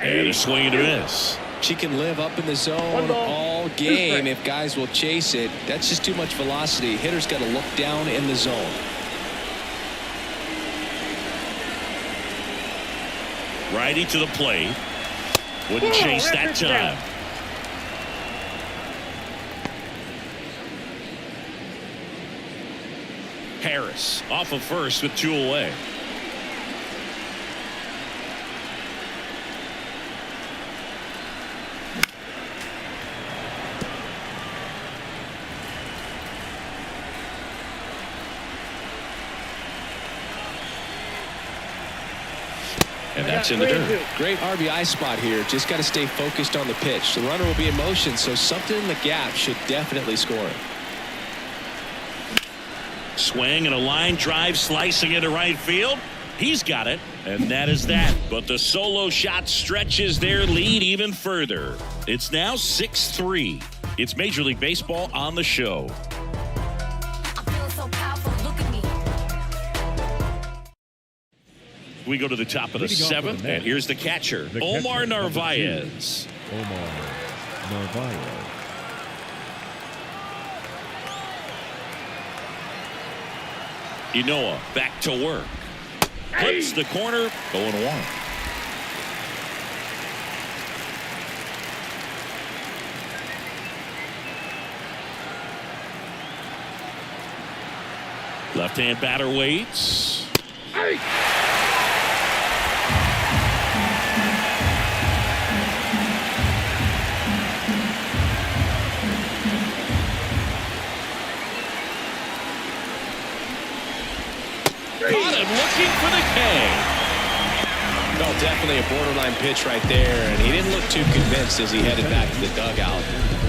And a swing and a miss. She can live up in the zone all game if guys will chase it. That's just too much velocity. Hitter's got to look down in the zone. Righty to the plate. Wouldn't chase that time. Harris off of first with 2 away. And that's in the dirt. Great RBI spot here. Just got to stay focused on the pitch. The runner will be in motion, so something in the gap should definitely score. Swing and a line drive slicing into right field. He's got it, and that is that. But the solo shot stretches their lead even further. It's now 6-3. It's Major League Baseball on the show. We go to the top of the 7th, and here's the catcher, Omar Narvaez. Omar Narvaez. Inoa back to work. Clips the corner, 0-1. Left-hand batter waits. Caught him looking for the K. Well, definitely a borderline pitch right there, and he didn't look too convinced as he headed back to the dugout.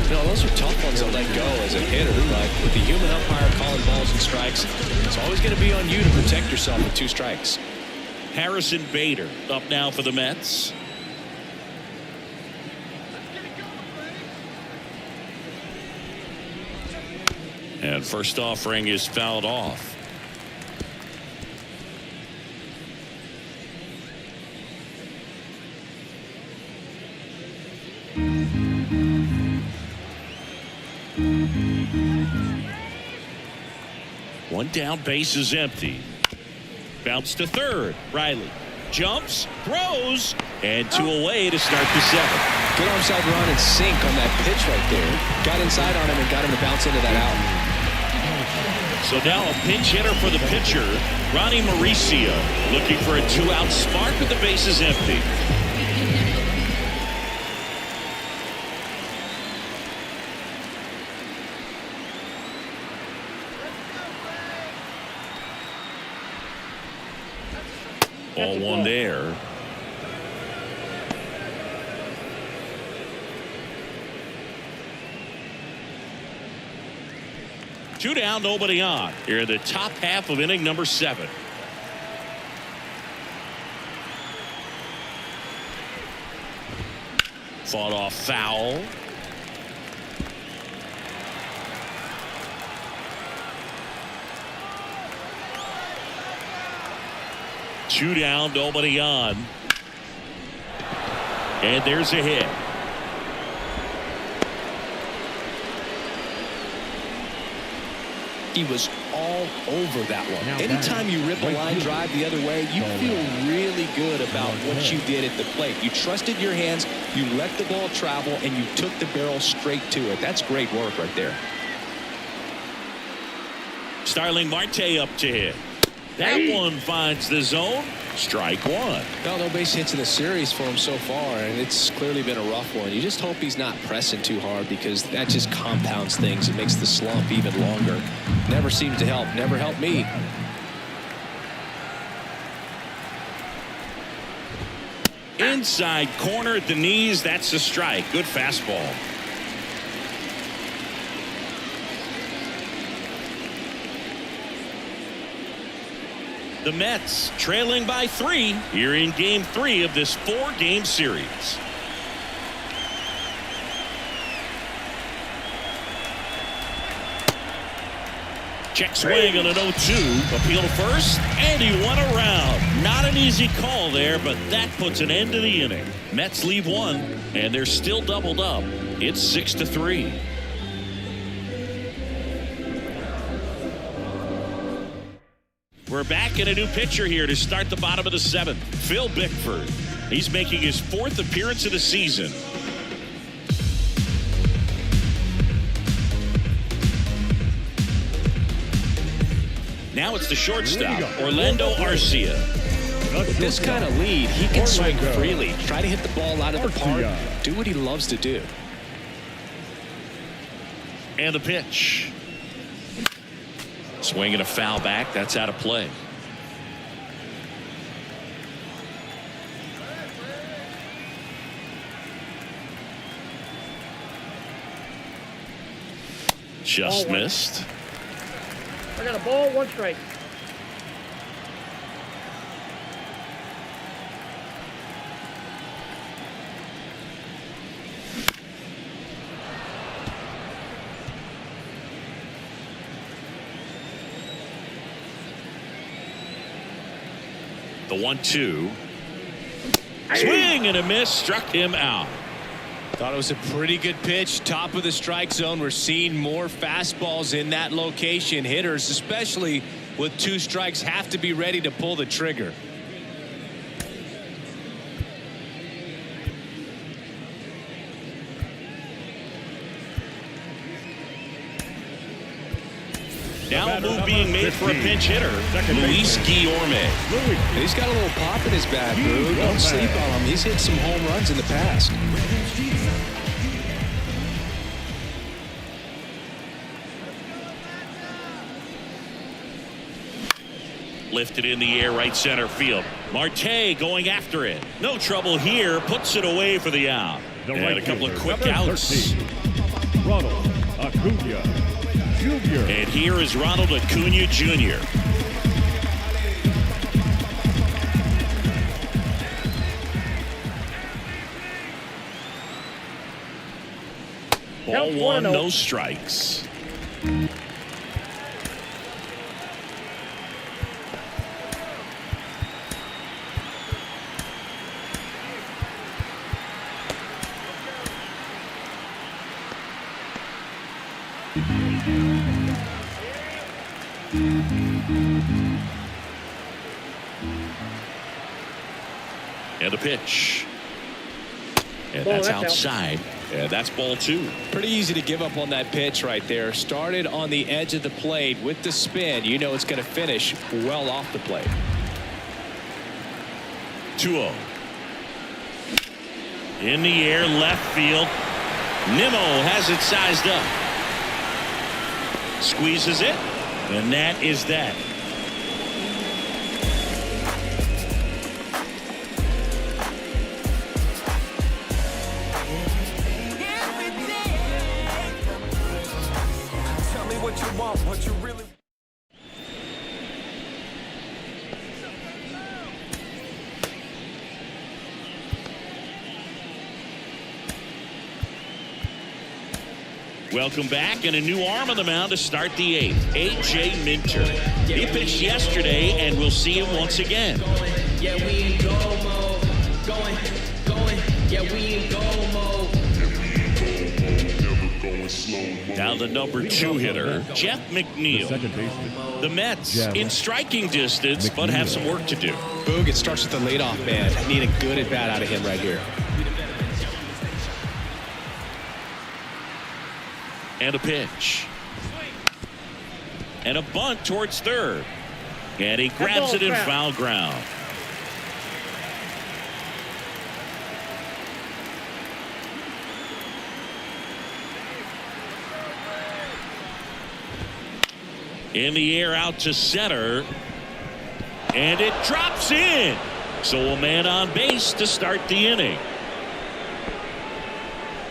You know, those are tough ones to let go as a hitter, but with the human umpire calling balls and strikes, it's always going to be on you to protect yourself with 2 strikes. Harrison Bader up now for the Mets. And first offering is fouled off. One down, base is empty. Bounce to third. Riley jumps, throws, and 2 away to start the 7th. Good onside run and sink on that pitch right there. Got inside on him and got him to bounce into that out. So now a pinch hitter for the pitcher, Ronnie Mauricio, looking for a 2-out spark with the bases empty. Ball 1 there. Two down, nobody on. Here in the top half of inning number 7. Fought off foul. Two down, nobody on. And there's a hit. He was all over that one. Anytime you rip a line drive the other way, you feel really good about what you did at the plate. You trusted your hands, you let the ball travel, and you took the barrel straight to it. That's great work right there. Starling Marte up to hit. That one finds the zone. Strike 1. Well, no base hits in the series for him so far, and it's clearly been a rough one. You just hope he's not pressing too hard, because that just compounds things. It makes the slump even longer. Never seems to help. Never helped me. Inside corner at the knees. That's a strike. Good fastball. The Mets trailing by 3 here in Game 3 of this 4-game series. Check swing on an 0-2. Appeal to first, and he won around. Not an easy call there, but that puts an end to the inning. Mets leave 1, and they're still doubled up. It's 6-3. We're back in a new pitcher here to start the bottom of the 7th. Phil Bickford. He's making his 4th appearance of the season. Now it's the shortstop, Orlando Arcia. With this kind of lead, he can swing freely, try to hit the ball out of the park, do what he loves to do. And the pitch. Swing and a foul back. That's out of play. Just missed. I got a ball, 1 strike. The 1-2. Swing and a miss. Struck him out. Thought it was a pretty good pitch. Top of the strike zone. We're seeing more fastballs in that location. Hitters, especially with 2 strikes, have to be ready to pull the trigger. Now a move being made for a pinch hitter, Luis Guillorme. He's got a little pop in his bat, Boo. Don't sleep on him. He's hit some home runs in the past. Lifted in the air, right center field. Marte going after it. No trouble here. Puts it away for the out. And a couple of quick outs. Ronald Acuna Jr. And here is Ronald Acuna Jr. Ball 1, no strikes. And a pitch. And that's outside. And that's ball 2. Pretty easy to give up on that pitch right there. Started on the edge of the plate with the spin. You know it's going to finish well off the plate. 2-0. In the air, left field. Nimmo has it sized up. Squeezes it. And that is that. What you really Welcome back, and a new arm on the mound to start the 8th. A.J. Minter. He pitched yesterday, and we'll see him once again. Yeah, we in go mode. Going. Yeah, we in go mode. Now the number 2 hitter, Jeff McNeil. The Mets in striking distance, but have some work to do. Boog, it starts with the leadoff man. Need a good at bat out of him right here. And a pitch. And a bunt towards third. And he grabs it in foul ground. In the air out to center. And it drops in. So a man on base to start the inning.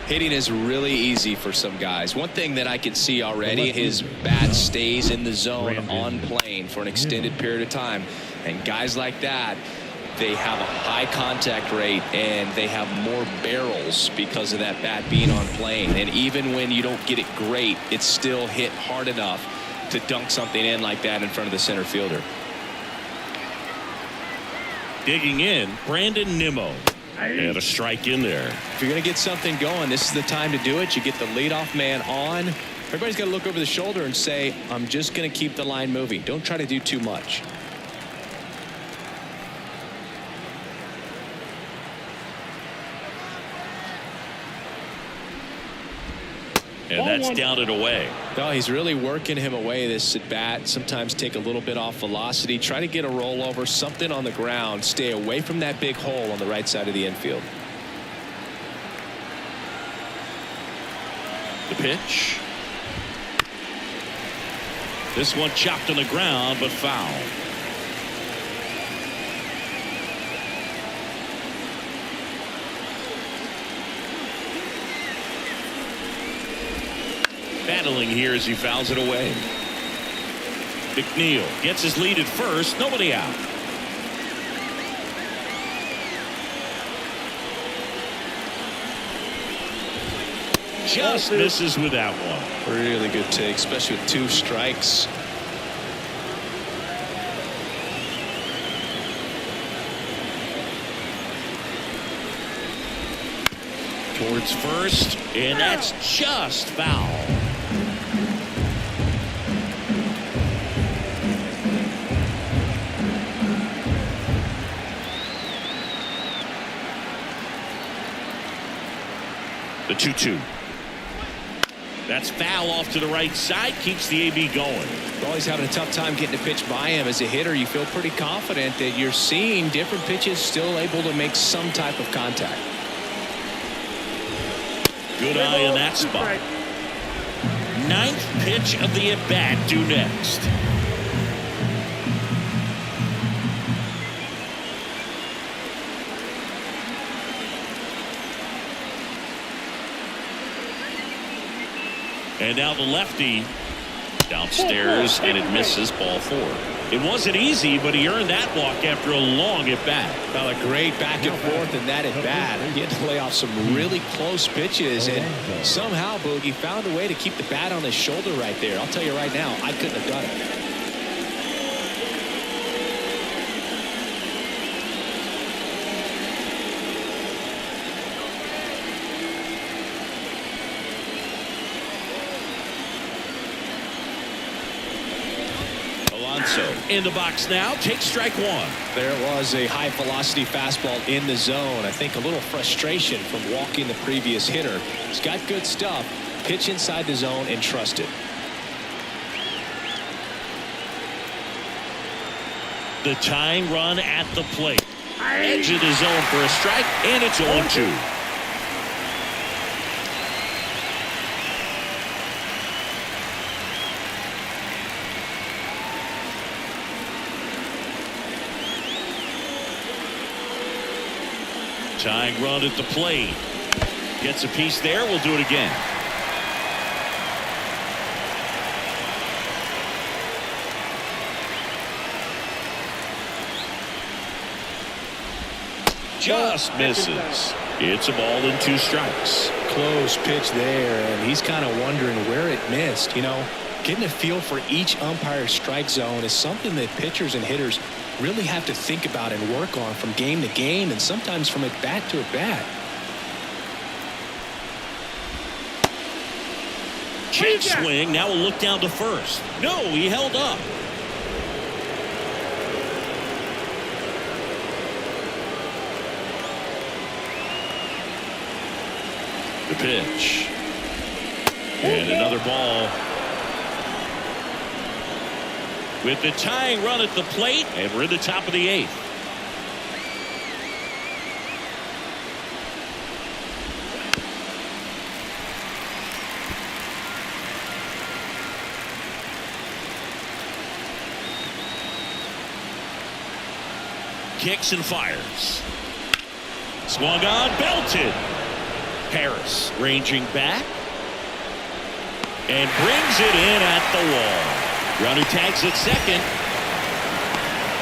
Hitting is really easy for some guys. One thing that I can see already, his bat stays in the zone on plane for an extended period of time. And guys like that, they have a high contact rate and they have more barrels because of that bat being on plane. And even when you don't get it great, it's still hit hard enough to dunk something in like that in front of the center fielder. Digging in, Brandon Nimmo. And a strike in there. If you're going to get something going, this is the time to do it. You get the leadoff man on. Everybody's got to look over the shoulder and say, I'm just going to keep the line moving. Don't try to do too much. And that's down and away. No, he's really working him away, this at bat. Sometimes take a little bit off velocity. Try to get a rollover, something on the ground. Stay away from that big hole on the right side of the infield. The pitch. This one chopped on the ground, but foul. Battling here as he fouls it away. McNeil gets his lead at first. Nobody out. Just misses with that one. Really good take, especially with 2 strikes. Towards first, and that's just foul. The 2-2. That's foul off to the right side, keeps the AB going. Always having a tough time getting a pitch by him. As a hitter, you feel pretty confident that you're seeing different pitches still able to make some type of contact. Good eye in that spot. 9th pitch of the at-bat due next. And now the lefty downstairs, and it misses, ball 4. It wasn't easy, but he earned that walk after a long at-bat. Well, a great back and forth in that at-bat. He had to lay off some really close pitches, and somehow Boogie found a way to keep the bat on his shoulder right there. I'll tell you right now, I couldn't have done it. In the box now, takes strike 1. There was a high velocity fastball in the zone. I think a little frustration from walking the previous hitter. He's got good stuff. Pitch inside the zone and trust it. The tying run at the plate. Edge of the zone for a strike, and it's 0-2. Tying run at the plate. Gets a piece there. We'll do it again. Just misses. It's a ball and 2 strikes. Close pitch there, and he's kind of wondering where it missed. You know, getting a feel for each umpire's strike zone is something that pitchers and hitters really have to think about and work on from game to game, and sometimes from at bat to at bat. Check swing. Now we'll look down to first. No, he held up. The pitch. And another ball. With the tying run at the plate, and we're in the top of the 8th. Kicks and fires. Swung on, belted. Harris ranging back and brings it in at the wall. Runner tags at second.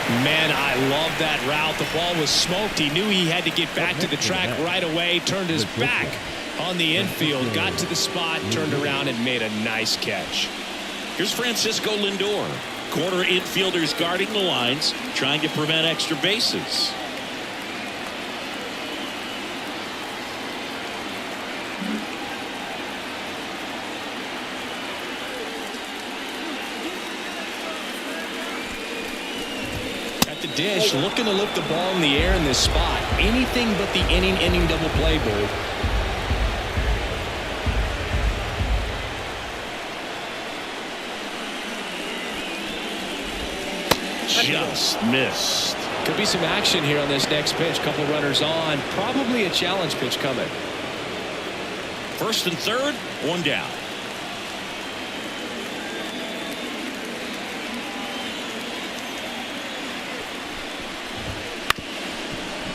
Man, I love that route. The ball was smoked. He knew he had to get back to the track right away. Turned his back on the infield. Got to the spot, turned around, and made a nice catch. Here's Francisco Lindor. Corner infielders guarding the lines, trying to prevent extra bases. Dish looking to lift the ball in the air in this spot. Anything but the inning double play ball. Just missed. Could be some action here on this next pitch. Couple runners on. Probably a challenge pitch coming. First and third, one down.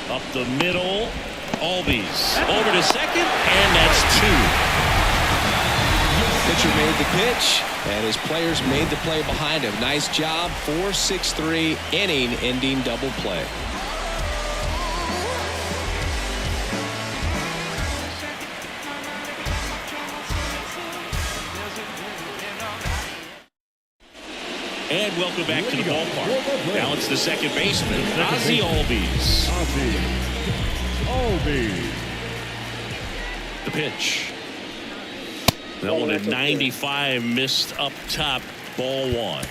Up the middle, Albies over to second, and that's two. Pitcher made the pitch, and his players made the play behind him. Nice job. 4-6-3 inning-ending double play. And welcome back to the ballpark. Now it's the second baseman, Ozzie Albies. Albies. The pitch. That one at 95, missed up top, ball one.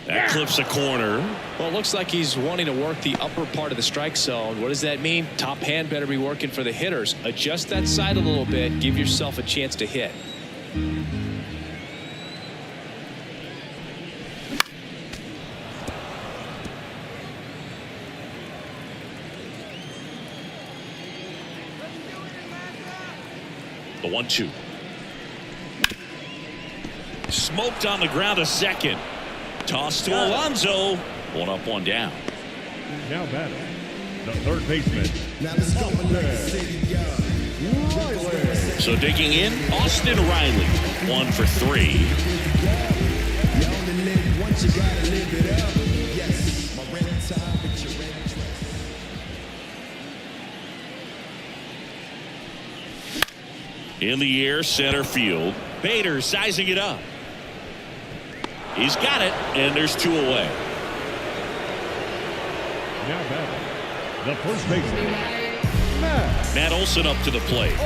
That clips a corner. Well, it looks like he's wanting to work the upper part of the strike zone. What does that mean? Top hand better be working for the hitters. Adjust that side a little bit. Give yourself a chance to hit. The 1-2. Smoked on the ground a second. Toss to Alonso. One up, one down. Now batting the third baseman. So digging in, Austin Riley. 1 for 3. In the air, center field. Bader sizing it up. He's got it, and there's 2 away. Now batting the first baseman. Matt Olson up to the plate.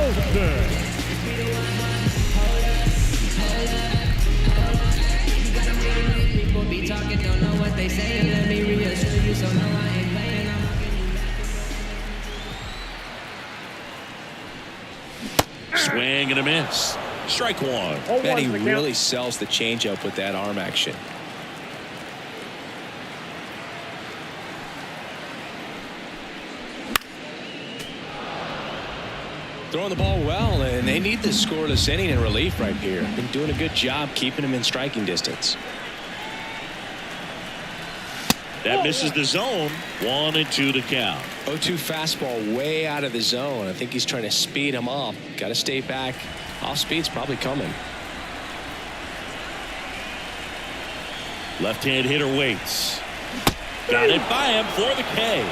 Swing and a miss. Strike one. Bet he really sells the changeup with that arm action. Throwing the ball well, and they need this scoreless inning in relief right here. Been doing a good job keeping him in striking distance. That misses the zone. 1-2 to count. 0-2 fastball way out of the zone. I think he's trying to speed him up. Got to stay back. Off speed's probably coming. Left-hand hitter waits. Got it by him for the K.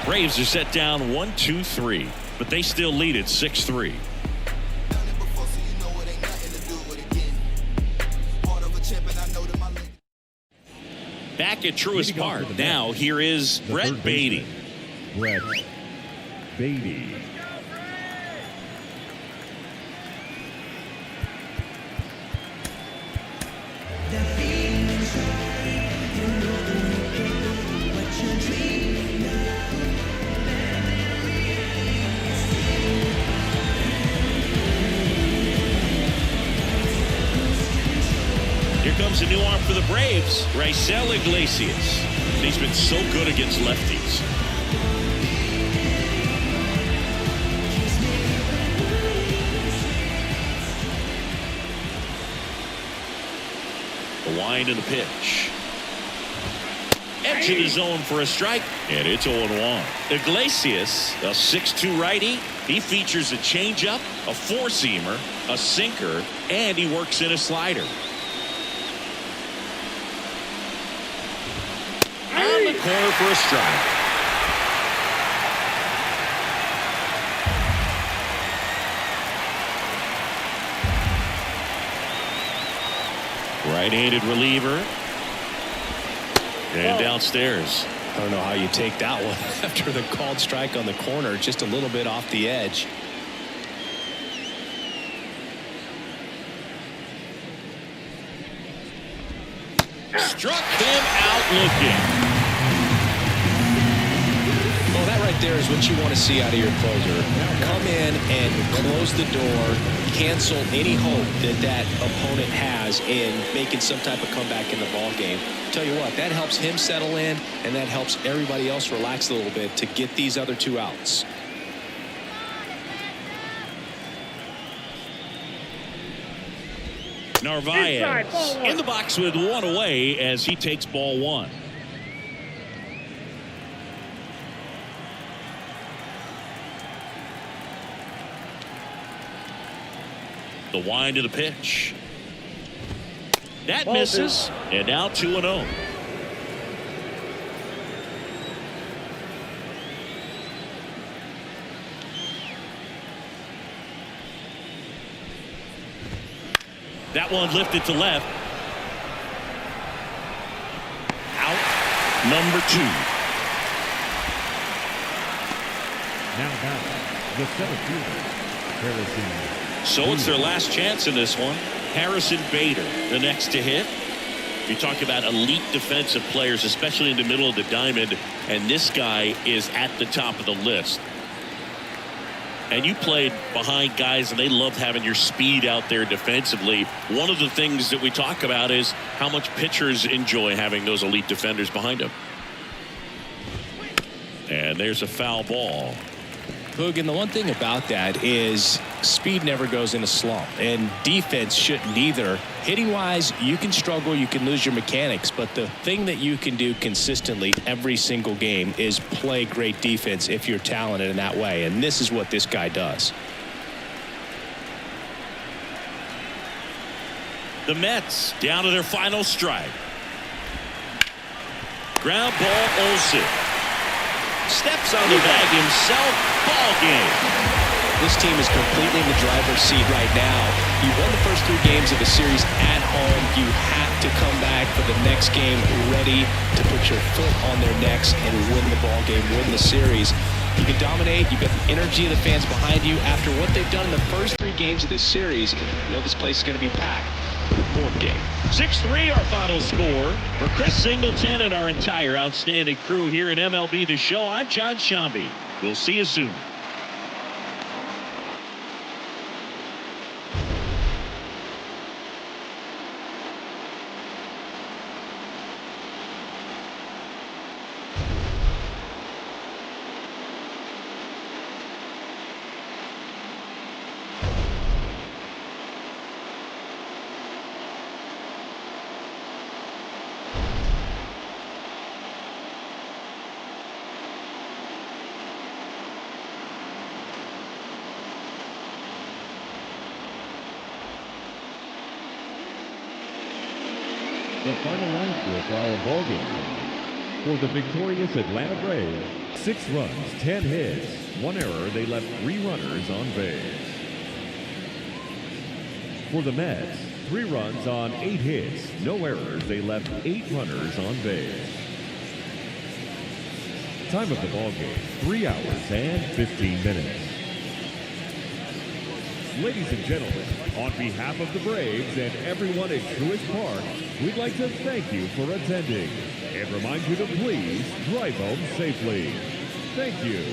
Braves are set down 1-2-3, but they still lead at 6-3. Back at Truist Park. Now here is Brett Beatty. Brett Beatty. Here comes a new arm for the Braves, Raisel Iglesias. He's been so good against lefties. The wind of the pitch. Edge of the zone for a strike, and it's 0-1. Iglesias, a 6'2 righty. He features a changeup, a four-seamer, a sinker, and he works in a slider. On the corner for a strike. Right-handed reliever. And downstairs. I don't know how you take that one after the called strike on the corner, just a little bit off the edge. Struck him out looking. Well, that right there is what you want to see out of your closer. Come in and close the door, cancel any hope that that opponent has in making some type of comeback in the ball game. Tell you what, that helps him settle in, and that helps everybody else relax a little bit to get these other two outs. Narvaez in the box with one away as he takes ball one. The wind of the pitch. That misses, and now 2-0. That one lifted to left. Out number 2. Now back, the center fielder, Harrison. So it's their last chance in this one. Harrison Bader, the next to hit. You talk about elite defensive players, especially in the middle of the diamond, and this guy is at the top of the list. And you played behind guys, and they loved having your speed out there defensively. One of the things that we talk about is how much pitchers enjoy having those elite defenders behind them. And there's a foul ball. Hoog, and the one thing about that is speed never goes in a slump, and defense shouldn't either. Hitting-wise, you can struggle, you can lose your mechanics, but the thing that you can do consistently every single game is play great defense if you're talented in that way, and this is what this guy does. The Mets down to their final strike. Ground ball, Olsen. Steps on the bag himself. Ball game. This team is completely in the driver's seat right now. You won the first 3 games of the series at home. You have to come back for the next game ready to put your foot on their necks and win the ball game, win the series. You can dominate. You've got the energy of the fans behind you. After what they've done in the first 3 games of this series, you know this place is going to be packed. 4th game. 6-3 our final score. For Chris Singleton and our entire outstanding crew here at MLB The Show, I'm John Shambi. We'll see you soon. The final line score for our ball game. For the victorious Atlanta Braves, 6 runs, 10 hits, 1 error. They left 3 runners on base. For the Mets, 3 runs on 8 hits, no errors. They left 8 runners on base. Time of the ball game, 3 hours and 15 minutes. Ladies and gentlemen, on behalf of the Braves and everyone at Truist Park, we'd like to thank you for attending and remind you to please drive home safely. Thank you.